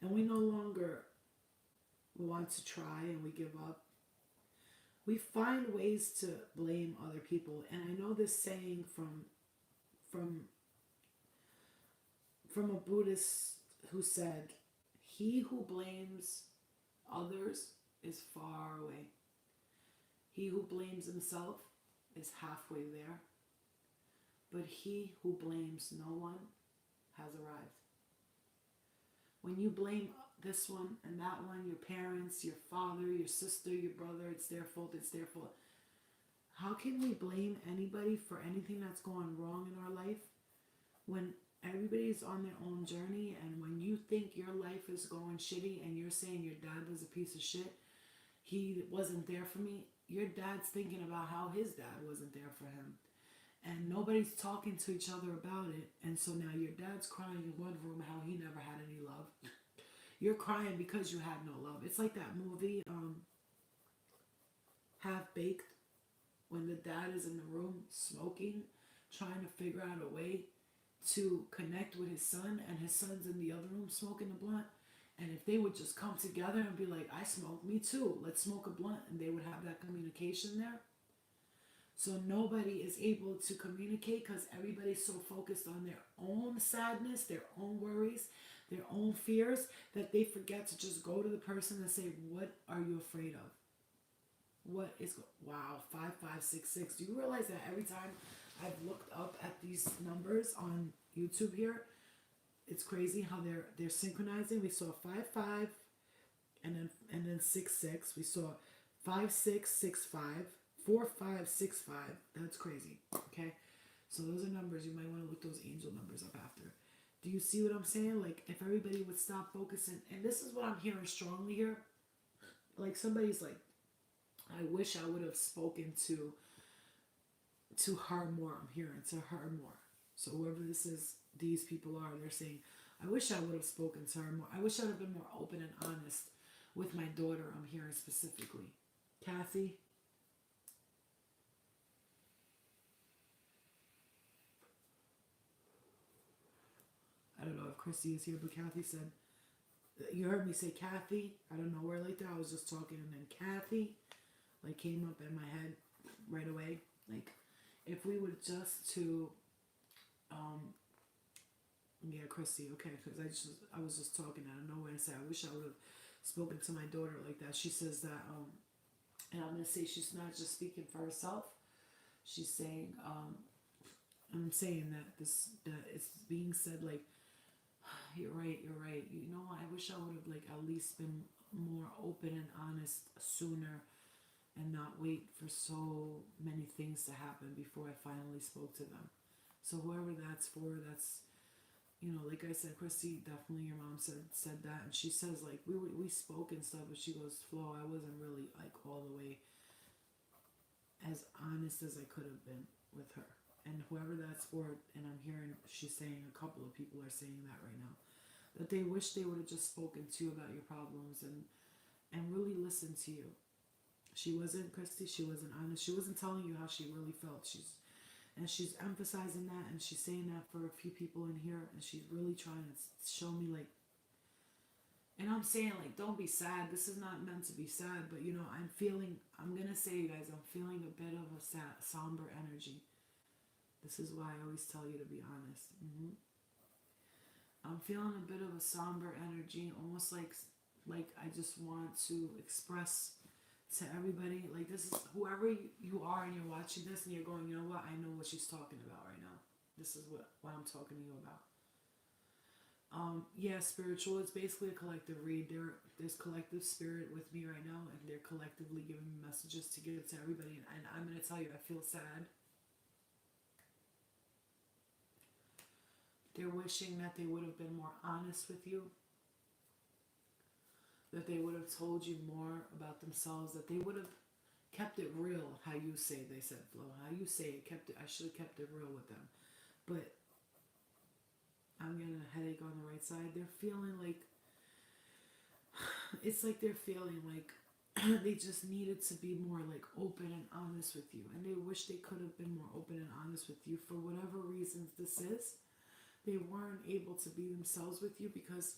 and we no longer want to try and we give up, we find ways to blame other people. And I know this saying from from a Buddhist who said, "He who blames others is far away. He who blames himself is halfway there. But he who blames no one has arrived." When you blame this one and that one, your parents, your father, your sister, your brother, it's their fault, it's their fault. How can we blame anybody for anything that's going wrong in our life when everybody's on their own journey, and when you think your life is going shitty and you're saying your dad was a piece of shit, he wasn't there for me, your dad's thinking about how his dad wasn't there for him. And nobody's talking to each other about it. And so now your dad's crying in one room how he never had any love. You're crying because you had no love. It's like that movie, Half Baked, when the dad is in the room smoking, trying to figure out a way to connect with his son, and his son's in the other room smoking a blunt. And if they would just come together and be like, "I smoke, me too, let's smoke a blunt," and they would have that communication there. So nobody is able to communicate because everybody's so focused on their own sadness, their own worries, their own fears, that they forget to just go to the person and say, "What are you afraid of? What is, wow, 5566. Do you realize that every time I've looked up at these numbers on YouTube here, it's crazy how they're synchronizing. We saw 55 and then 66. We saw 5665. 4565. That's crazy. Okay, so those are numbers. You might want to look those angel numbers up after. Do you see what I'm saying? Like, if everybody would stop focusing, and this is what I'm hearing strongly here. Like, somebody's like, "I wish I would have spoken to her more." I'm hearing to her more. So whoever this is, these people are, they're saying, "I wish I would have spoken to her more. I wish I would have been more open and honest with my daughter." I'm hearing specifically. Kathy. I don't know if Christy is here, but Kathy said, you heard me say Kathy. I don't know where like that. I was just talking, and then Kathy like came up in my head right away. Like, if we would just to, yeah, Christy, okay, because I was just talking out of nowhere and say, "I wish I would have spoken to my daughter like that." She says that, and I'm gonna say she's not just speaking for herself. She's saying, I'm saying that it's being said like, "You're right, you're right. You know, I wish I would have like at least been more open and honest sooner, and not wait for so many things to happen before I finally spoke to them." So whoever that's for, that's, you know, like I said, Christy, definitely your mom said that, and she says like we spoke and stuff, but she goes, "Flo, I wasn't really like all the way as honest as I could have been with her." And whoever that's for, and I'm hearing she's saying, a couple of people are saying that right now, that they wish they would have just spoken to you about your problems and really listened to you. She wasn't, Christy, she wasn't honest. She wasn't telling you how she really felt. She's emphasizing that, and she's saying that for a few people in here, and she's really trying to show me like, and I'm saying like, don't be sad. This is not meant to be sad, but you know, I'm gonna say, you guys, I'm feeling a bit of a somber energy. This is why I always tell you to be honest. I'm feeling a bit of a somber energy, almost like I just want to express to everybody, like, this is whoever you are, and you're watching this and you're going, "You know what? I know what she's talking about right now. This is what I'm talking to you about." Yeah, spiritual. It's basically a collective read. There's collective spirit with me right now, and they're collectively giving me messages to give to everybody. And I'm gonna tell you, I feel sad. They're wishing that they would have been more honest with you, that they would have told you more about themselves, that they would have kept it real. How you say, they said, Flo, how you say it, kept it. I should have kept it real with them. But I'm getting a headache on the right side. They're feeling like, it's like they're feeling like they just needed to be more like open and honest with you, and they wish they could have been more open and honest with you for whatever reasons this is. They weren't able to be themselves with you because,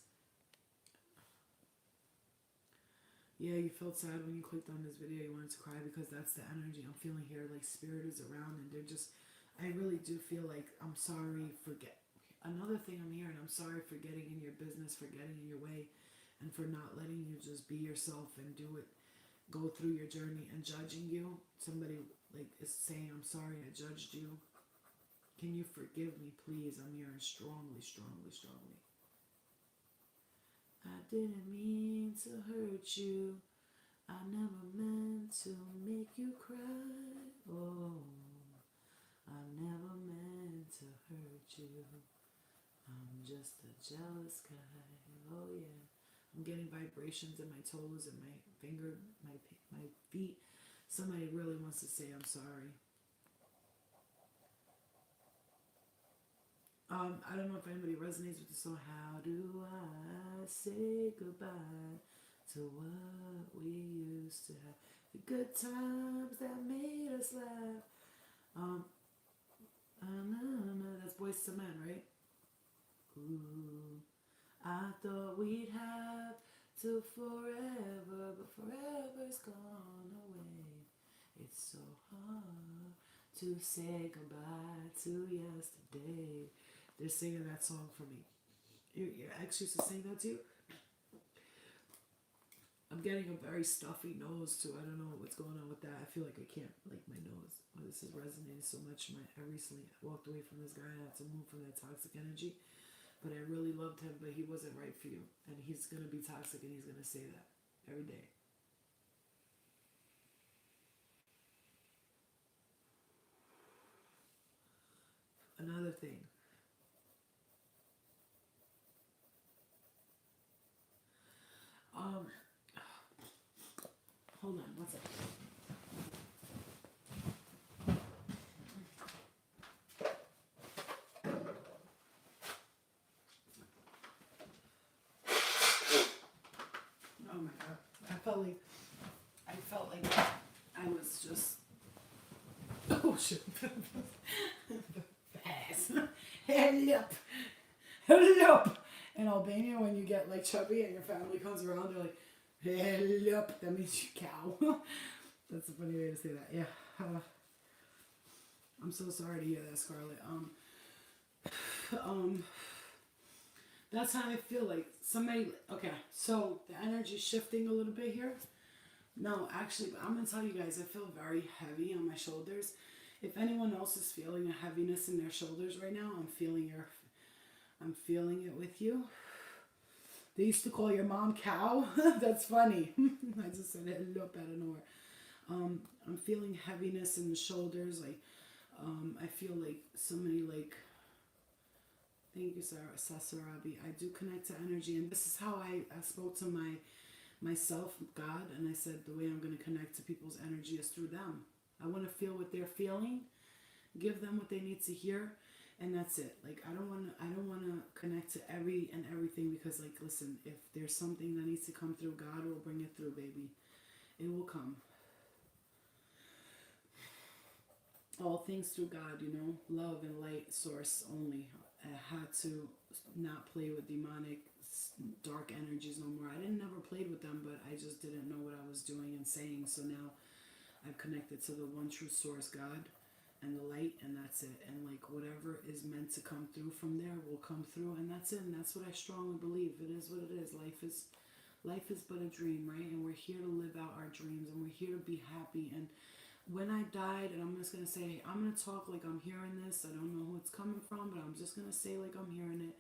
yeah, you felt sad when you clicked on this video. You wanted to cry because that's the energy I'm feeling here. Like, spirit is around, and they're just, I really do feel like, I'm sorry, forget. another thing I'm hearing, I'm sorry for getting in your business, for getting in your way, and for not letting you just be yourself and do it, go through your journey and judging you. Somebody like is saying, I'm sorry I judged you. Can you forgive me, please? I'm hearing strongly, strongly, strongly. I didn't mean to hurt you. I never meant to make you cry. Oh, I never meant to hurt you. I'm just a jealous guy. Oh yeah. I'm getting vibrations in my toes and my finger, my feet. Somebody really wants to say I'm sorry. I don't know if anybody resonates with the song. How do I say goodbye to what we used to have? The good times that made us laugh. Um, that's Boyz II Men, right? Ooh, I thought we'd have to forever, but forever's gone away. It's so hard to say goodbye to yesterday. They're singing that song for me. Your ex used to sing that to you? I'm getting a very stuffy nose too. I don't know what's going on with that. I feel like I can't like my nose. Oh, this is resonating so much. I recently walked away from this guy. I had to move from that toxic energy. But I really loved him, but he wasn't right for you. And he's going to be toxic and he's going to say that every day. Another thing. Um, hold on, one second. Oh my god. I felt like I was just oh shit. Fast. Help. In Albania, when you get like chubby and your family comes around, they're like, help. That means you cow. That's a funny way to say that. Yeah. I'm so sorry to hear that, Scarlett. That's how I feel like somebody. Okay, so the energy's shifting a little bit here. No, actually, I'm gonna tell you guys, I feel very heavy on my shoulders. If anyone else is feeling a heaviness in their shoulders right now, I'm feeling it with you. They used to call your mom cow. That's funny. I just said it up out of nowhere. I'm feeling heaviness in the shoulders. Like, I feel like somebody like. Thank you, Sarah Sasarabi. I do connect to energy, and this is how I spoke to myself, God, and I said the way I'm going to connect to people's energy is through them. I want to feel what they're feeling, give them what they need to hear, and that's it. Like I don't want to connect to everything because like listen, if there's something that needs to come through, God will bring it through, baby. It will come. All things through God, love and light source only. I had to not play with demonic dark energies no more. I didn't never played with them, but I just didn't know what I was doing and saying. So now I've connected to the one true source, God, and the light, and that's it. And like whatever is meant to come through from there will come through, and that's it. And that's what I strongly believe. It is what it is. Life is but a dream, right? And we're here to live out our dreams, and we're here to be happy. And when I died, and I'm just going to say, I'm going to talk like I'm hearing this. I don't know who it's coming from, but I'm just going to say like I'm hearing it.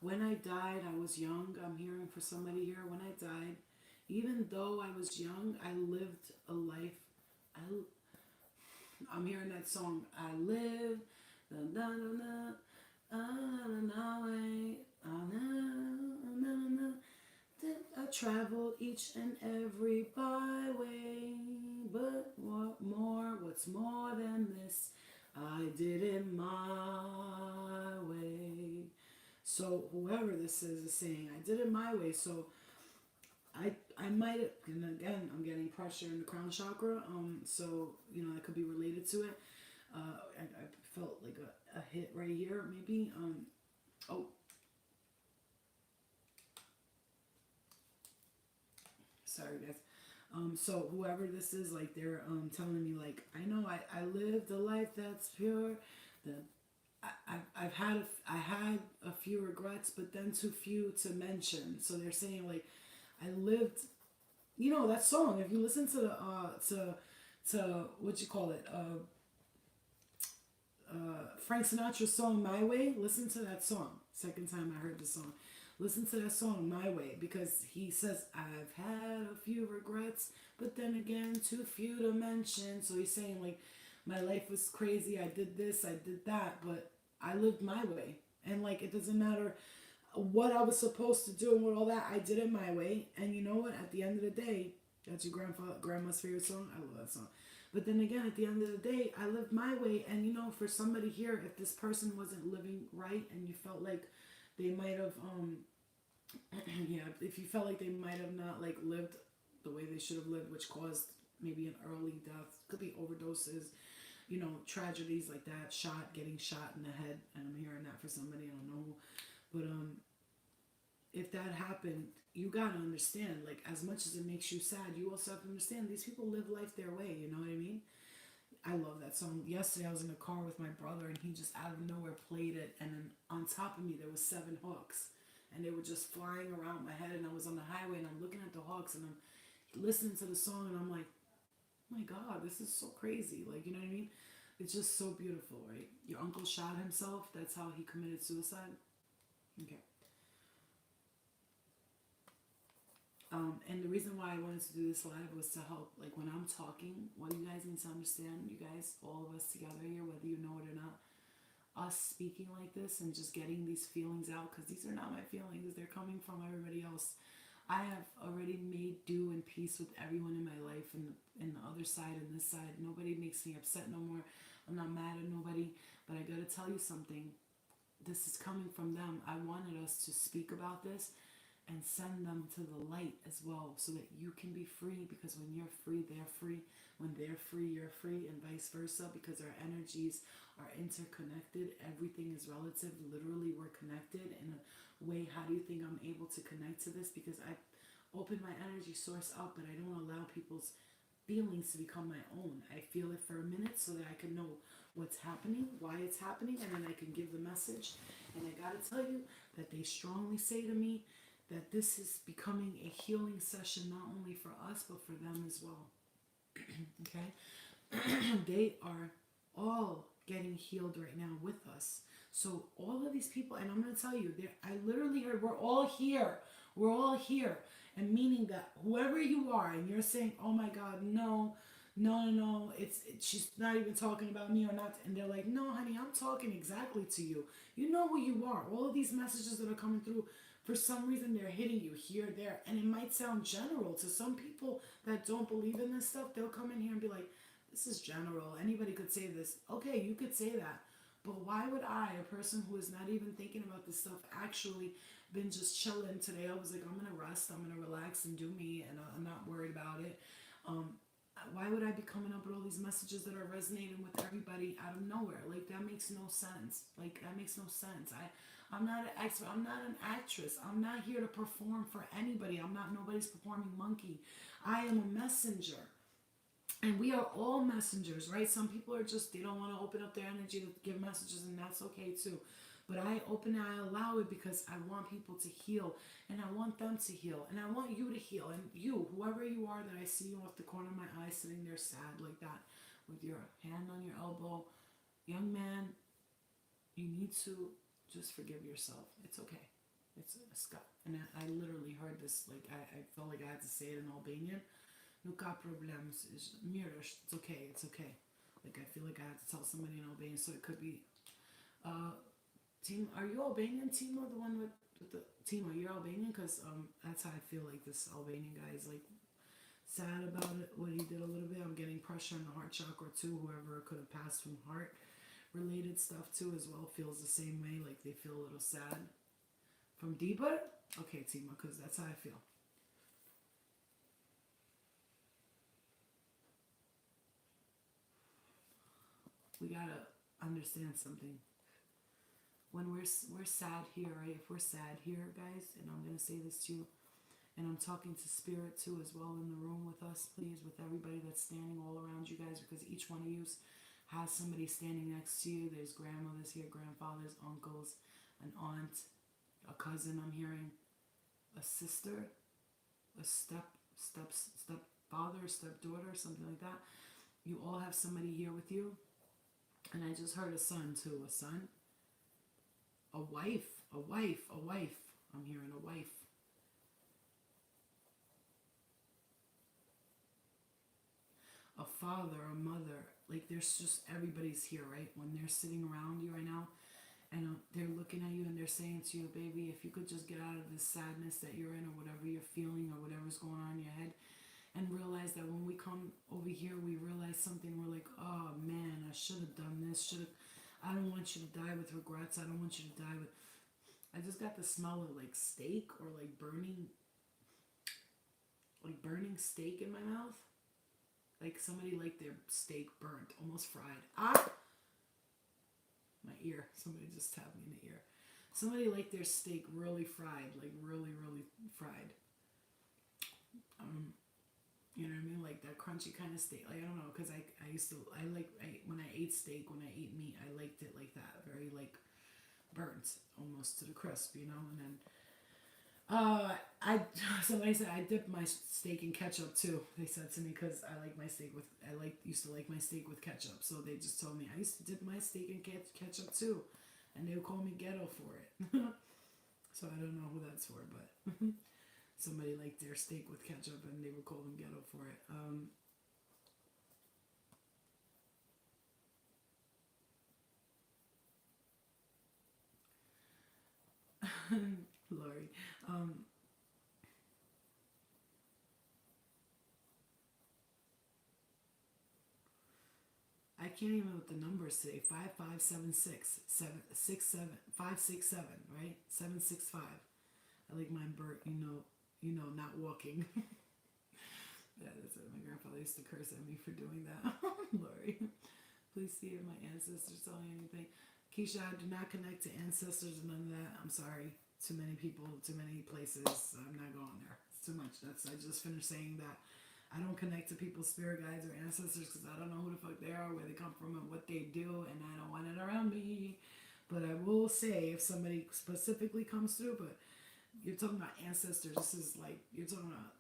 When I died, I was young. I'm hearing for somebody here. When I died, even though I was young, I lived a life. I'm hearing that song. I lived. Da, da, da, da, I traveled each and every byway, but what's more than this? I did it my way. So whoever this is saying, I did it my way. So I might have, and again, I'm getting pressure in the crown chakra. So that could be related to it. I felt like a hit right here, maybe. Oh. Sorry, guys. So whoever this is, like they're telling me, like I know I lived a life that's pure. The I had a few regrets, but then too few to mention. So they're saying like I lived, you know that song. If you listen to the to what you call it, Frank Sinatra's song "My Way." Listen to that song. Second time I heard the song, listen to that song "My Way" because he says I've had a few regrets, but then again too few to mention. So he's saying like my life was crazy. I did this, I did that, but I lived my way, and like it doesn't matter what I was supposed to do and what all that. I did it my way, and you know what? At the end of the day, that's your grandma's favorite song. I love that song. But then again, at the end of the day, I lived my way, and you know, for somebody here, if this person wasn't living right, and you felt like they might have, yeah, if you felt like they might have not like lived the way they should have lived, which caused maybe an early death, could be overdoses, you know, tragedies like that, getting shot in the head, and I'm hearing that for somebody I don't know who, but if that happened, you gotta understand, like, as much as it makes you sad, you also have to understand these people live life their way, you know what I mean? I love that song. Yesterday I was in a car with my brother and he just out of nowhere played it, and then on top of me there was 7 hawks and they were just flying around my head, and I was on the highway and I'm looking at the hawks and I'm listening to the song and I'm like, oh my god, this is so crazy. Like, you know what I mean? It's just so beautiful, right? Your uncle shot himself. That's how he committed suicide. Okay. And the reason why I wanted to do this live was to help, like when I'm talking, what you guys need to understand, you guys, all of us together here, whether you know it or not, us speaking like this and just getting these feelings out, because these are not my feelings, they're coming from everybody else. I have already made do and peace with everyone in my life, and the other side and this side. Nobody makes me upset no more. I'm not mad at nobody, but I gotta tell you something. This is coming from them. I wanted us to speak about this and send them to the light as well so that you can be free, because when you're free, they're free. When they're free, you're free, and vice versa, because our energies are interconnected. Everything is relative. Literally, we're connected in a way. How do you think I'm able to connect to this? Because I open my energy source up, but I don't allow people's feelings to become my own. I feel it for a minute so that I can know what's happening, why it's happening, and then I can give the message. And I gotta tell you that they strongly say to me that this is becoming a healing session not only for us but for them as well. Okay? They are all getting healed right now with us. So all of these people, and I'm going to tell you, I literally heard, we're all here. We're all here. And meaning that whoever you are, and you're saying, oh my God, no, no, no, no, she's not even talking about me or not. And they're like, no, honey, I'm talking exactly to you. You know who you are. All of these messages that are coming through, for some reason, they're hitting you here, there. And it might sound general to some people that don't believe in this stuff. They'll come in here and be like, this is general. Anybody could say this. Okay, you could say that. But why would I, a person who is not even thinking about this stuff, actually been just chilling today? I was like, I'm going to rest, I'm going to relax and do me, and I'm not worried about it. Um, why would I be coming up with all these messages that are resonating with everybody out of nowhere? Like, that makes no sense. Like, that makes no sense. I'm not an expert. I'm not an actress. I'm not here to perform for anybody. I'm not nobody's performing monkey. I am a messenger. And we are all messengers, right? Some people are just, they don't want to open up their energy to give messages, and that's okay too. But I open and I allow it because I want people to heal, and I want them to heal, and I want you to heal. And you, whoever you are that I see you off the corner of my eye sitting there sad like that with your hand on your elbow, young man, you need to just forgive yourself. It's okay. It's Scott. And I literally heard this, like, I felt like I had to say it in Albanian. No ka problems. It's okay. It's okay. Like, I feel like I had to tell somebody in Albanian, so it could be, Team, are you Albanian, Timo? The one with the Timo, you're Albanian? Because that's how I feel like this Albanian guy is, like, sad about it, what he did a little bit. I'm getting pressure on the heart chakra too. Whoever could have passed from heart related stuff too as well feels the same way, like they feel a little sad. From Deepa? Okay, Timo, because that's how I feel. We gotta understand something. When we're sad here, right? If we're sad here, guys, and I'm gonna say this to you, and I'm talking to spirit too as well in the room with us, please, with everybody that's standing all around you guys, because each one of you has somebody standing next to you. There's grandmothers here, grandfathers, uncles, an aunt, a cousin I'm hearing, a sister, a stepfather, stepdaughter, something like that. You all have somebody here with you. And I just heard a son too, a son, a wife, a wife, a wife. I'm hearing a wife. A father, a mother. Like there's just everybody's here, right? When they're sitting around you right now and they're looking at you and they're saying to you, baby, if you could just get out of this sadness that you're in or whatever you're feeling or whatever's going on in your head, and realize that when we come over here, we realize something. We're like, oh man, I should have done this. I don't want you to die with regrets. I don't want you to die with. I just got the smell of like steak or like burning steak in my mouth. Like somebody like their steak burnt, almost fried. Ah, my ear. Somebody just tapped me in the ear. Somebody like their steak really fried, like really, really fried. You know what I mean? Like that crunchy kind of steak. Like I don't know, cause when I ate steak, when I ate meat, I liked it like that, very like burnt, almost to the crisp, you know. And then somebody said I dip my steak in ketchup too. They said to me because I used to like my steak with ketchup. So they just told me I used to dip my steak in ketchup too, and they would call me ghetto for it. So I don't know who that's for, but. Somebody liked their steak with ketchup and they would call them ghetto for it. Lori. I can't even know what the numbers say. 5576 767 567, right? 765. I like mine burnt, not walking. Yeah, that's what my grandfather used to curse at me for doing that. Lori, please see if my ancestors tell me anything. Keisha, I do not connect to ancestors and none of that. I'm sorry. Too many people, too many places. I'm not going there. It's too much. I just finished saying that. I don't connect to people's spirit guides or ancestors because I don't know who the fuck they are, where they come from, and what they do, and I don't want it around me. But I will say if somebody specifically comes through, but you're talking about ancestors. This is like, you're talking about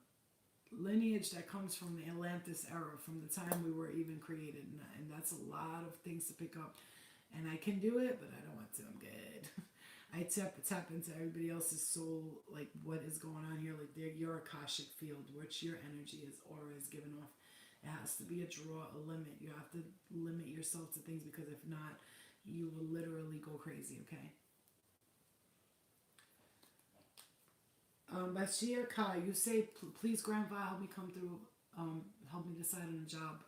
lineage that comes from the Atlantis era, from the time we were even created. And that's a lot of things to pick up. And I can do it, but I don't want to. I'm good. I tap into everybody else's soul, like what is going on here, like your Akashic field, which your energy is, aura is given off. It has to be a draw, a limit. You have to limit yourself to things because if not, you will literally go crazy, okay? Bashir Kai, you say, please, Grandpa, help me come through, help me decide on a job.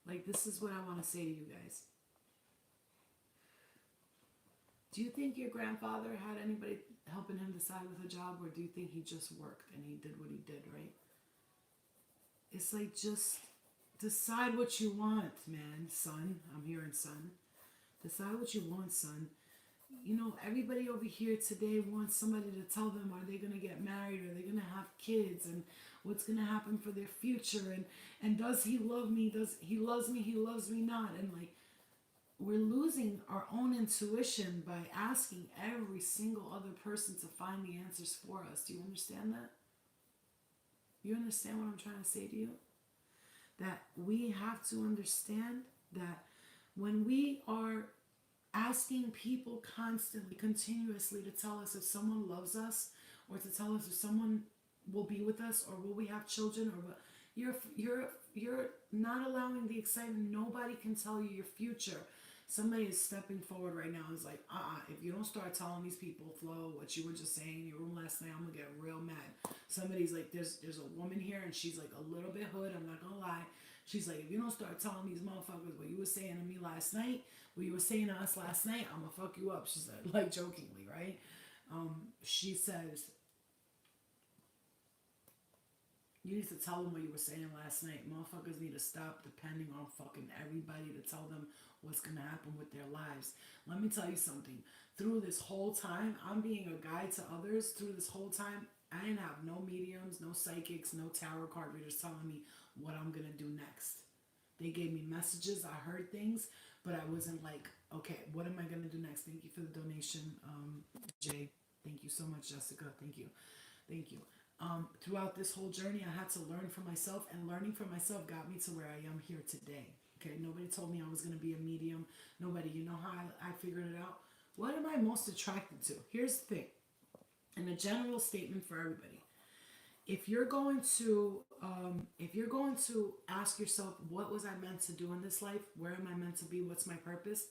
Like, this is what I want to say to you guys. Do you think your grandfather had anybody helping him decide with a job, or do you think he just worked and he did what he did, right? It's like, just decide what you want, man, son. I'm hearing son. Decide what you want, son. You know, everybody over here today wants somebody to tell them, are they going to get married? Are they going to have kids? And what's going to happen for their future? And does he love me? Does he loves me? He loves me not. And like, we're losing our own intuition by asking every single other person to find the answers for us. Do you understand that? You understand what I'm trying to say to you? That we have to understand that when we are asking people constantly, continuously to tell us if someone loves us, or to tell us if someone will be with us, or will we have children, or what, you're not allowing the excitement. Nobody can tell you your future. Somebody is stepping forward right now and is like, if you don't start telling these people, Flo, what you were just saying in your room last night, I'm gonna get real mad. Somebody's like, there's a woman here and she's like a little bit hood, I'm not gonna lie. She's like, if you don't start telling these motherfuckers what you were saying to me last night, what you were saying to us last night, I'm gonna fuck you up. She said, like jokingly, right? She says, You need to tell them what you were saying last night. Motherfuckers need to stop depending on fucking everybody to tell them what's gonna happen with their lives. Let me tell you something. Through this whole time, I'm being a guide to others. Through this whole time, I didn't have no mediums, no psychics, no tarot card readers telling me what I'm gonna do next. They gave me messages. I heard things, but I wasn't like, okay, what am I gonna do next? Thank you for the donation, Jay. Thank you so much, Jessica. Thank you. Thank you. Throughout this whole journey, I had to learn for myself, and learning for myself got me to where I am here today. Okay, nobody told me I was going to be a medium. Nobody, you know how I figured it out? What am I most attracted to? Here's the thing, and a general statement for everybody. If you're going to ask yourself, what was I meant to do in this life? Where am I meant to be? What's my purpose?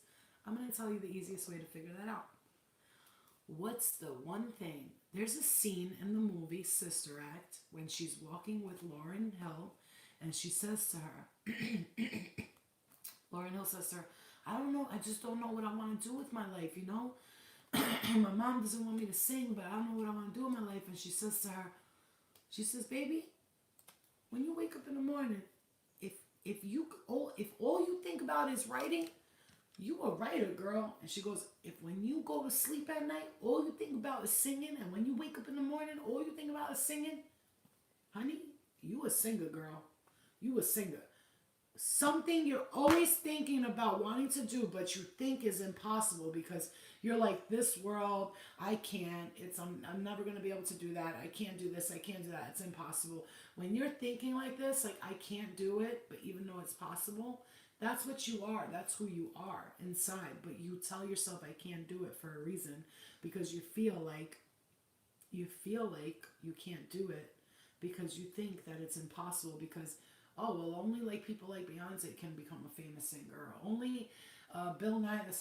I'm going to tell you the easiest way to figure that out. What's the one thing? There's a scene in the movie Sister Act when she's walking with Lauryn Hill, and she says to her, Lauryn Hill says to her, I don't know, I just don't know what I want to do with my life, you know? My mom doesn't want me to sing, but I don't know what I want to do with my life. And she says to her, she says, baby, when you wake up in the morning, if all you think about is writing, you a writer, girl. And she goes, if when you go to sleep at night, all you think about is singing, and when you wake up in the morning, all you think about is singing, honey, you a singer, girl. You a singer. Something you're always thinking about wanting to do, but you think is impossible because you're like, this world, I can't. I'm never going to be able to do that. I can't do this. I can't do that. It's impossible. When you're thinking like this, like, I can't do it, but even though it's possible, that's what you are. That's who you are inside. But you tell yourself, I can't do it for a reason, because you feel like you can't do it because you think that it's impossible because, oh, well, only like people like Beyonce can become a famous singer. Or only Bill Nye the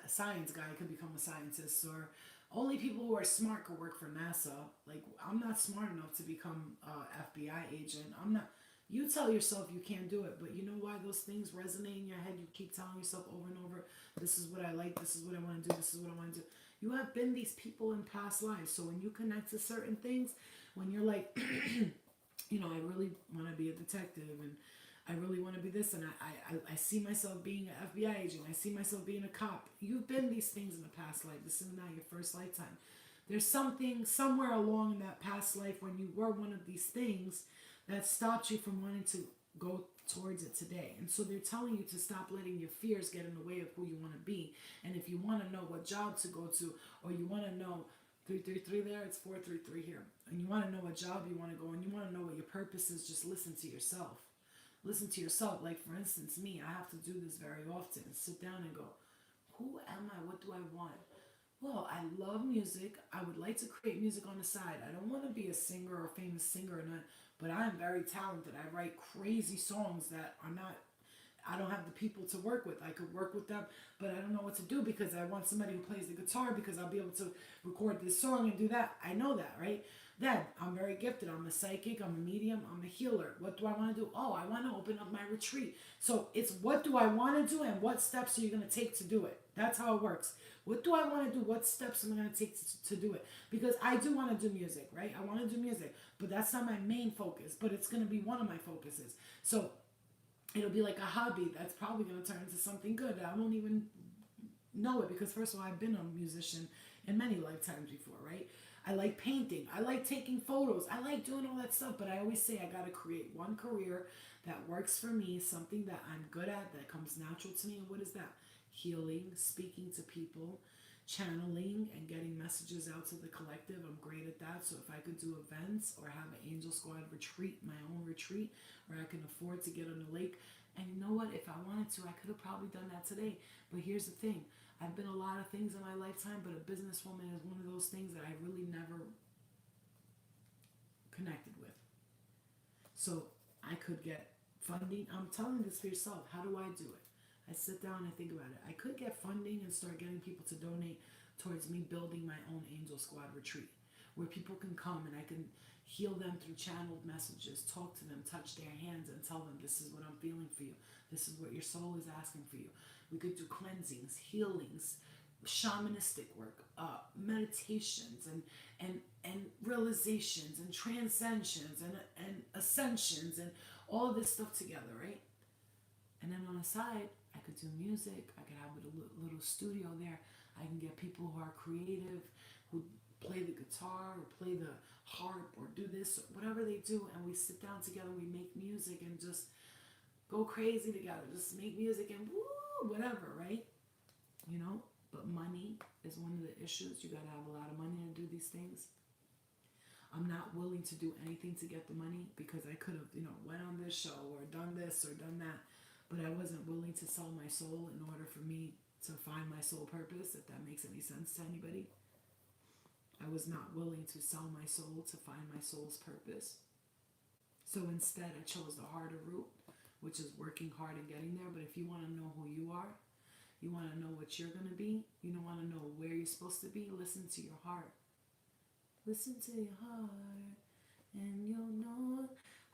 science guy could become a scientist. Or only people who are smart could work for NASA. Like, I'm not smart enough to become a FBI agent. I'm not. You tell yourself you can't do it, but you know why those things resonate in your head? You keep telling yourself over and over, this is what I like, this is what I want to do, this is what I want to do. You have been these people in past lives. So when you connect to certain things, when you're like, you know, I really want to be a detective, and I really want to be this, and I see myself being an FBI agent, I see myself being a cop. You've been these things in the past life. This is not your first lifetime. There's something somewhere along in that past life when you were one of these things that stopped you from wanting to go towards it today. And so they're telling you to stop letting your fears get in the way of who you want to be. And if you want to know what job to go to, or you want to know 333 there, it's 433 here, and you want to know what job you want to go, and you want to know what your purpose is, just listen to yourself. Listen to yourself. Like, for instance, me, I have to do this very often. Sit down and go, who am I? What do I want? Well, I love music. I would like to create music on the side. I don't want to be a singer or a famous singer or not, but I am very talented. I write crazy songs that are not, I don't have the people to work with. I could work with them, but I don't know what to do because I want somebody who plays the guitar because I'll be able to record this song and do that. I know that, right? Then I'm very gifted. I'm a psychic. I'm a medium. I'm a healer. What do I want to do? Oh, I want to open up my retreat. So it's what do I want to do and what steps are you going to take to do it? That's how it works. What do I want to do? What steps am I going to take to do it? Because I do want to do music, right? I want to do music, but that's not my main focus, but it's going to be one of my focuses. So it'll be like a hobby that's probably going to turn into something good. I won't even know it because, first of all, I've been a musician in many lifetimes before, right? I like painting. I like taking photos. I like doing all that stuff, but I always say I got to create one career that works for me, something that I'm good at, that comes natural to me. And what is that? Healing, speaking to people, channeling, and getting messages out to the collective. I'm great at that. So if I could do events or have an Angel Squad retreat, my own retreat, where I can afford to get on the lake, and you know what? If I wanted to, I could have probably done that today. But here's the thing. I've been a lot of things in my lifetime, but a businesswoman is one of those things that I really never connected with. So I could get funding. I'm telling this for yourself. How do I do it? I sit down and I think about it. I could get funding and start getting people to donate towards me building my own Angel Squad retreat, where people can come and I can heal them through channeled messages, talk to them, touch their hands, and tell them, this is what I'm feeling for you. This is what your soul is asking for you. We could do cleansings, healings, shamanistic work, meditations, and realizations and transcensions and ascensions and all of this stuff together, right? And then on the side, I could do music. I could have a little studio there. I can get people who are creative, who play the guitar or play the harp or do this, or whatever they do, and we sit down together, we make music and just go crazy together. Just make music and woo, whatever, right? You know? But money is one of the issues. You gotta have a lot of money to do these things. I'm not willing to do anything to get the money because I could have, went on this show or done this or done that, but I wasn't willing to sell my soul in order for me to find my soul purpose, if that makes any sense to anybody. I was not willing to sell my soul to find my soul's purpose. So instead, I chose the harder route, which is working hard and getting there. But if you want to know who you are, you want to know what you're going to be, you don't want to know where you're supposed to be, listen to your heart. Listen to your heart, and you'll know.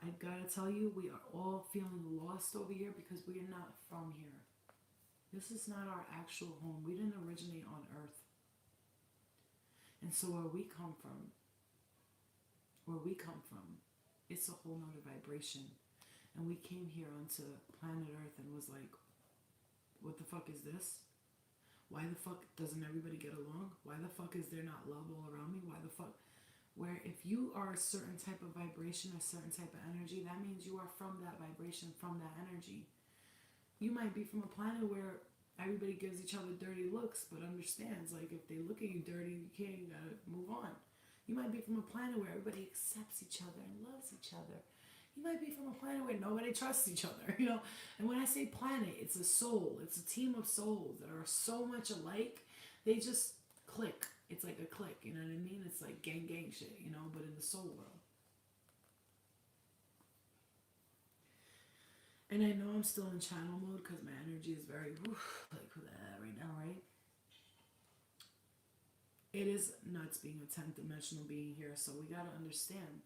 I gotta tell you, we are all feeling lost over here because we are not from here. This is not our actual home. We didn't originate on Earth. And so where we come from, it's a whole nother vibration. And we came here onto planet Earth and was like, what the fuck is this? Why the fuck doesn't everybody get along? Why the fuck is there not love all around me? Why the fuck? Where if you are a certain type of vibration, a certain type of energy, that means you are from that vibration, from that energy. You might be from a planet where everybody gives each other dirty looks, but understands, like, if they look at you dirty, you gotta move on. You might be from a planet where everybody accepts each other and loves each other. You might be from a planet where nobody trusts each other, And when I say planet, it's a soul. It's a team of souls that are so much alike, they just click. It's like a click, you know what I mean? It's like gang shit, but in the soul world. And I know I'm still in channel mode because my energy is very, like that right now, right? It is nuts being a 10th dimensional being here, so we gotta understand.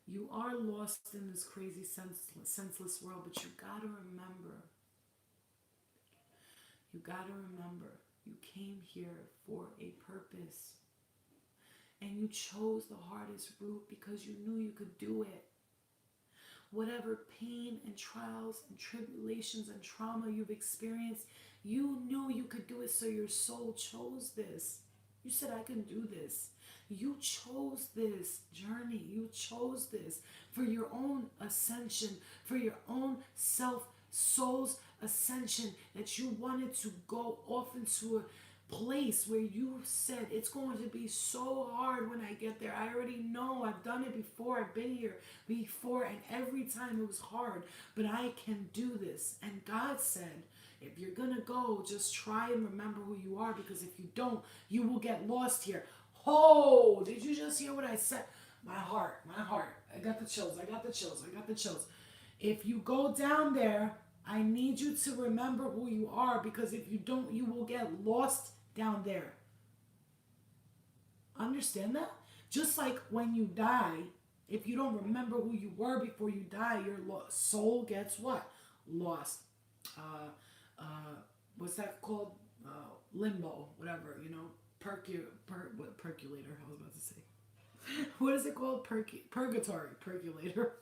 You are lost in this crazy, senseless world, but you gotta remember. You came here for a purpose. And you chose the hardest route because you knew you could do it. Whatever pain and trials and tribulations and trauma you've experienced, you knew you could do it, so your soul chose this. You said, I can do this. You chose this journey. You chose this for your own ascension, for your own soul's ascension, that you wanted to go off into a place where you said, it's going to be so hard when I get there. I already know. I've done it before. I've been here before, and every time it was hard, but I can do this. And God said, if you're going to go, just try and remember who you are, because if you don't, you will get lost here. Oh, did you just hear what I said? My heart. I got the chills. If you go down there, I need you to remember who you are, because if you don't, you will get lost down there. Understand that? Just like when you die, if you don't remember who you were before you die, your soul gets what? Lost. What's that called? Limbo, whatever, percolator, I was about to say. What is it called? Purgatory, percolator.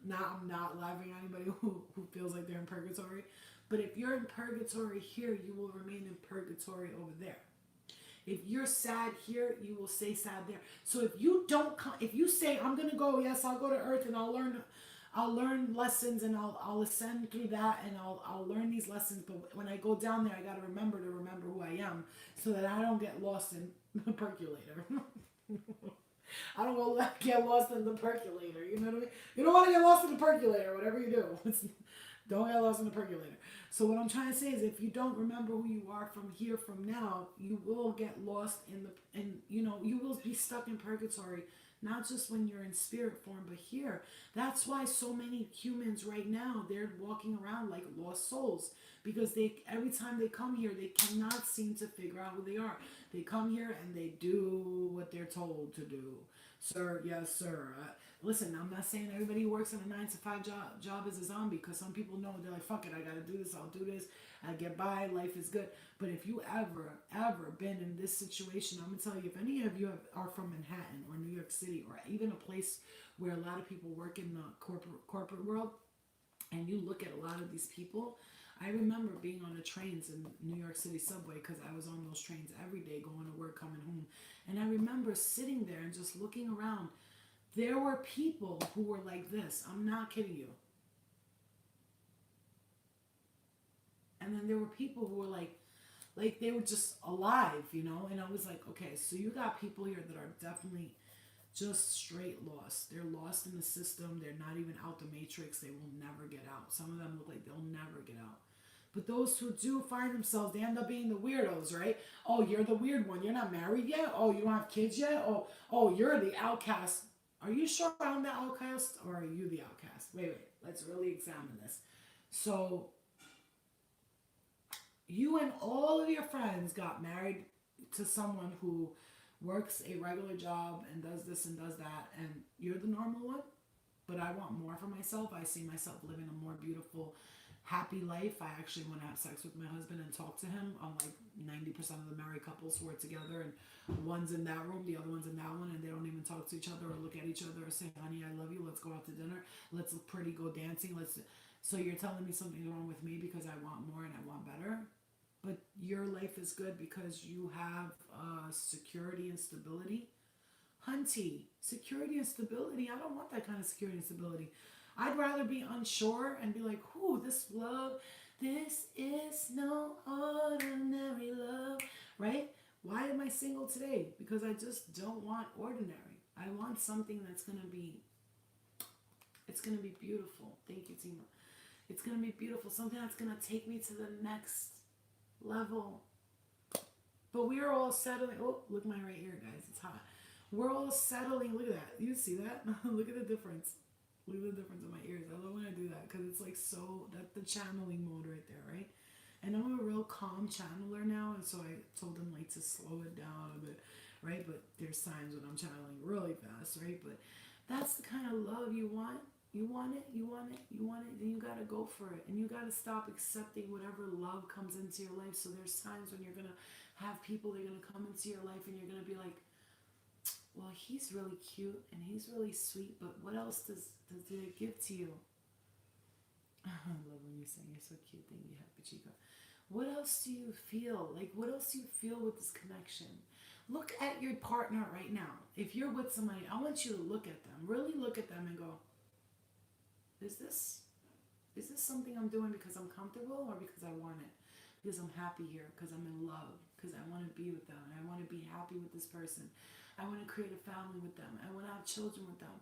Now, I'm not laughing at anybody who feels like they're in purgatory. But if you're in purgatory here, you will remain in purgatory over there. If you're sad here, you will stay sad there. So if you don't come, if you say, I'm going to go, yes, I'll go to Earth and I'll learn lessons and I'll ascend through that and I'll learn these lessons. But when I go down there, I got to remember who I am, so that I don't get lost in the percolator. I don't want to get lost in the percolator. You know what I mean? You don't want to get lost in the percolator, whatever you do. Don't get lost in the percolator. So what I'm trying to say is, if you don't remember who you are from here, from now, you will get lost you will be stuck in purgatory. Not just when you're in spirit form, but here. That's why so many humans right now, they're walking around like lost souls. because every time they come here, they cannot seem to figure out who they are. They come here and they do what they're told to do. Sir, yes, sir. Listen, I'm not saying everybody who works in a 9 to 5 job is a zombie, because some people know, they're like, fuck it, I gotta do this, I'll do this, I get by, life is good. But if you ever been in this situation, I'm gonna tell you, if any of you are from Manhattan or New York City, or even a place where a lot of people work in the corporate world, and you look at a lot of these people, I remember being on the trains in New York City subway, because I was on those trains every day, going to work, coming home. And I remember sitting there and just looking around. There were people who were like this. I'm not kidding you. And then there were people who were like they were just alive, you know? And I was like, okay, so you got people here that are definitely just straight lost. They're lost in the system. They're not even out the matrix. They will never get out. Some of them look like they'll never get out. But those who do find themselves, they end up being the weirdos, right? Oh, you're the weird one. You're not married yet? Oh, you don't have kids yet? Oh, you're the outcast. Are you sure I'm the outcast, or are you the outcast? Wait. Let's really examine this. So, you and all of your friends got married to someone who works a regular job and does this and does that, and you're the normal one? But I want more for myself. I see myself living a more beautiful, happy life. I actually want to have sex with my husband and talk to him, unlike 90% of the married couples who are together and one's in that room, the other one's in that one, and they don't even talk to each other or look at each other or say, honey, I love you, let's go out to dinner, let's look pretty, go dancing, so you're telling me something's wrong with me because I want more and I want better? But your life is good because you have security and stability? Hunty, security and stability? I don't want that kind of security and stability. I'd rather be unsure and be like, whoo, this love, this is no ordinary love, right? Why am I single today? Because I just don't want ordinary. I want something that's going to be, it's going to be beautiful. Thank you, Tima. It's going to be beautiful. Something that's going to take me to the next level. But we are all settling. Oh, look my right ear, guys. It's hot. We're all settling. Look at that. You see that? Look at the difference. Look at the difference in my ears. I love when I do that, because it's like so, that's the channeling mode right there, right? And I'm a real calm channeler now, and so I told them like to slow it down a bit, right? But there's times when I'm channeling really fast, right? But that's the kind of love you want. You want it, you want it, you want it, then you gotta go for it. And you gotta stop accepting whatever love comes into your life. So there's times when you're gonna have people that are gonna come into your life and you're gonna be like, well, he's really cute and he's really sweet, but what else does it give to you? I love when you say you're so cute. Thank you, Happy Chica. What else do you feel? Like, what else do you feel with this connection? Look at your partner right now. If you're with somebody, I want you to look at them. Really look at them and go, is this something I'm doing because I'm comfortable or because I want it? Because I'm happy here, because I'm in love, because I want to be with them, and I want to be happy with this person. I want to create a family with them. I want to have children with them.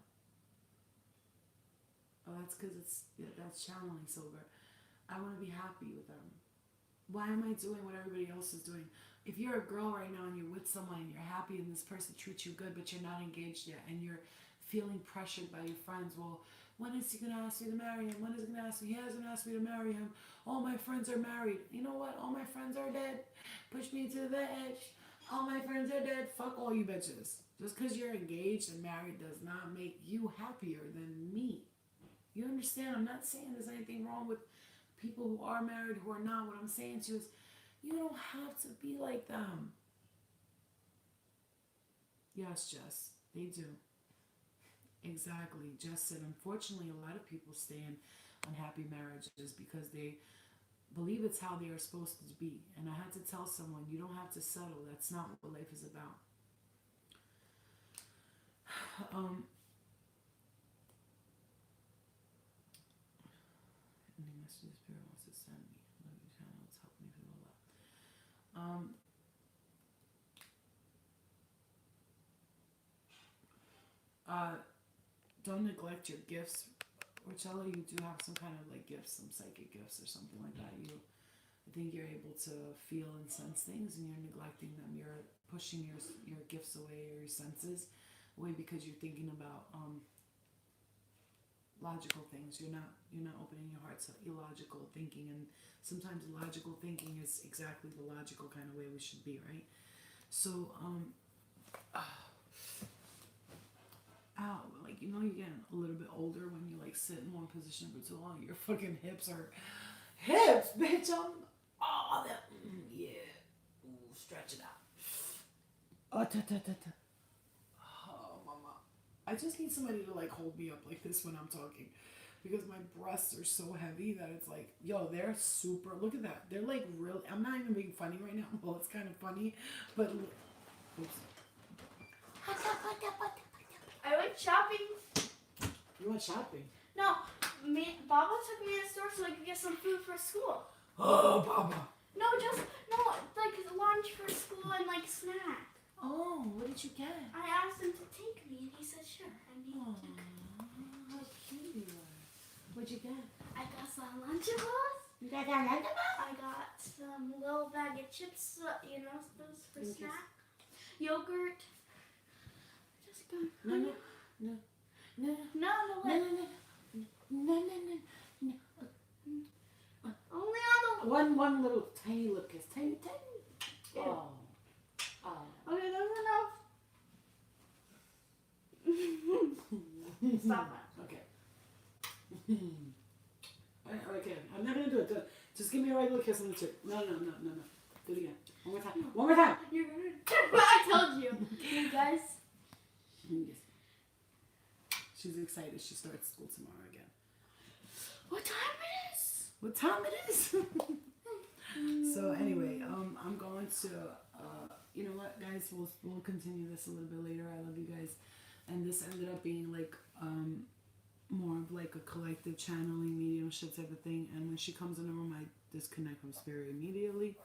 Oh, that's because that's channeling silver. I want to be happy with them. Why am I doing what everybody else is doing? If you're a girl right now and you're with someone and you're happy and this person treats you good, but you're not engaged yet, and you're feeling pressured by your friends, well, when is he going to ask me to marry him? When is he going to ask me? He hasn't asked me to marry him. All my friends are married. You know what? All my friends are dead. Push me to the edge. All my friends are dead. Fuck all you bitches. Just because you're engaged and married does not make you happier than me. You understand? I'm not saying there's anything wrong with people who are married, who are not. What I'm saying to you is, you don't have to be like them. Yes, Jess, they do. Exactly. Jess said, unfortunately, a lot of people stay in unhappy marriages because they believe it's how they are supposed to be. And I had to tell someone, you don't have to settle. That's not what life is about. Any messages Spirit wants to send me. Love you, channel. It's helped me feel a lot. Don't neglect your gifts. Rochella, you do have some kind of like gifts, some psychic gifts or something like that. I think you're able to feel and sense things, and you're neglecting them. You're pushing your gifts away, or your senses away, because you're thinking about logical things. You're not opening your heart to illogical thinking, and sometimes logical thinking is exactly the logical kind of way we should be, right? So ow, like you're getting a little bit older when you like sit in one position for too long. Your fucking hips are hips, bitch. Yeah. Ooh, stretch it out. Oh, oh, mama. I just need somebody to like hold me up like this when I'm talking, because my breasts are so heavy that it's like, yo, they're super. Look at that. They're like real. I'm not even being funny right now. Well, it's kind of funny, but oops. I went shopping. You went shopping? No, Baba took me to the store so I could get some food for school. Oh, Baba. No, like lunch for school and like snack. Oh, what did you get? I asked him to take me and he said sure. And he Oh, took me. how cute you are. What'd you get? I got some Lunchables. You got that Lunchable? I got some little bag of chips, those for Thank you. snack. Yogurt. Just got No. wait. Only on the One little tiny lip kiss. Tiny. Ew. Oh. Okay, that's enough. Stop that. Okay. Okay, I'm not gonna do it. Just give me a regular kiss on the cheek. No. Do it again. One more time. One more time. You're gonna. I told you. You guys. Yes. She's excited. She starts school tomorrow again. What time it is? What time it is? So anyway, I'm going to, you know what, guys, we'll continue this a little bit later. I love you guys, and this ended up being like more of like a collective channeling mediumship type of thing. And when she comes in the room, I disconnect from spirit immediately.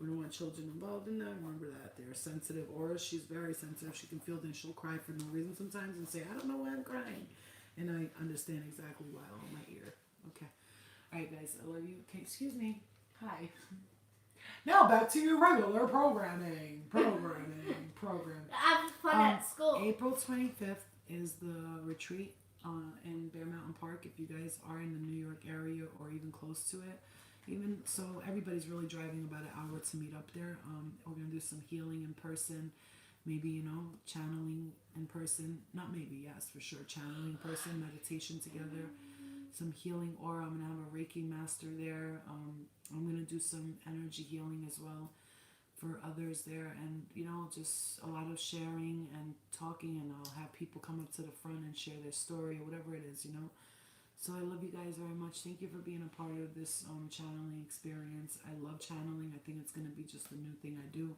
We don't want children involved in that. Remember that they're sensitive auras. She's very sensitive. She can feel things. She'll cry for no reason sometimes and say, I don't know why I'm crying. And I understand exactly why on my ear. Okay. All right, guys. I love you. Okay, excuse me. Hi. Now back to your regular programming. I have fun at school. April 25th is the retreat in Bear Mountain Park. If you guys are in the New York area or even close to it. Even so, everybody's really driving about an hour to meet up there. We're going to do some healing in person. Maybe, channeling in person. Not maybe, yes, for sure. Channeling in person, meditation together. Some healing aura. I'm going to have a Reiki master there. I'm going to do some energy healing as well for others there. And, just a lot of sharing and talking. And I'll have people come up to the front and share their story or whatever it is, So I love you guys very much. Thank you for being a part of this channeling experience. I love channeling. I think it's going to be just a new thing I do.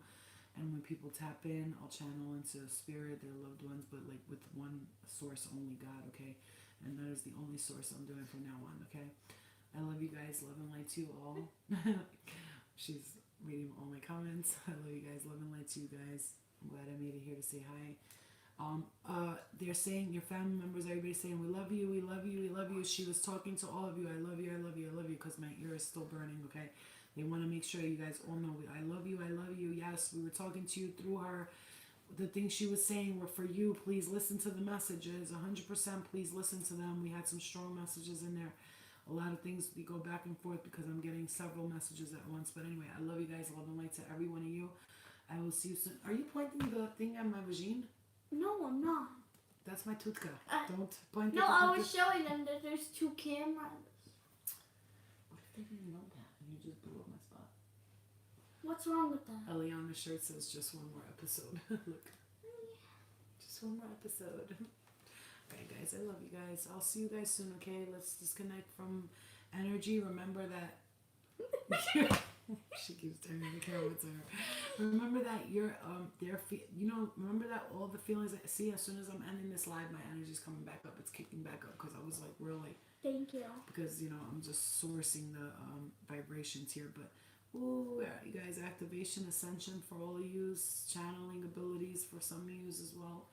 And when people tap in, I'll channel into spirit, their loved ones, but like with one source only, God, okay? And that is the only source I'm doing from now on, okay? I love you guys. Love and light to you all. She's reading all my comments. I love you guys. Love and light to you guys. I'm glad I made it here to say hi. They're saying, your family members, everybody's saying, we love you, we love you, we love you. She was talking to all of you. I love you, I love you, I love you, because my ear is still burning, okay? They want to make sure you guys all know, I love you, I love you. Yes, we were talking to you through her. The things she was saying were for you. Please listen to the messages. 100%, please listen to them. We had some strong messages in there. A lot of things, we go back and forth because I'm getting several messages at once. But anyway, I love you guys. Love and light to every one of you. I will see you soon. Are you pointing the thing at my vagine? No, I'm not. That's my tutka. Don't point No, at the I tutka. was showing them that there's 2 cameras. What if they didn't know that and you just blew up my spot? What's wrong with that? Eliana's shirt says just one more episode. Look. Just one more episode. Okay, guys, I love you guys. I'll see you guys soon, okay? Let's disconnect from energy. Remember that... She keeps turning the camera to her. Remember that you're remember that all the feelings I see as soon as I'm ending this live, my energy's coming back up. It's kicking back up because I was like really, Thank you. because I'm just sourcing the vibrations here. But ooh, yeah, you guys, activation, ascension for all of you, channeling abilities for some of you as well.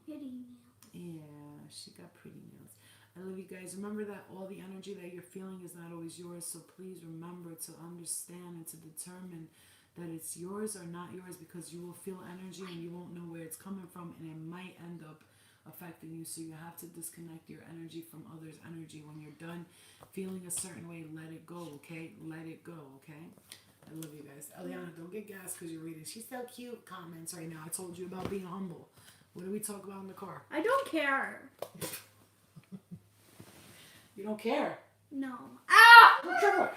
Hitting Yeah, she got pretty nails. I love you guys. Remember that all the energy that you're feeling is not always yours. So please remember to understand and to determine that it's yours or not yours, because you will feel energy and you won't know where it's coming from, and it might end up affecting you. So you have to disconnect your energy from others' energy. When you're done feeling a certain way, let it go, okay? Let it go, okay? I love you guys. Eliana, don't get gas because you're reading. She's so cute. Comments right now. I told you about being humble. What do we talk about in the car? I don't care. You don't care. No. Ah! Don't care.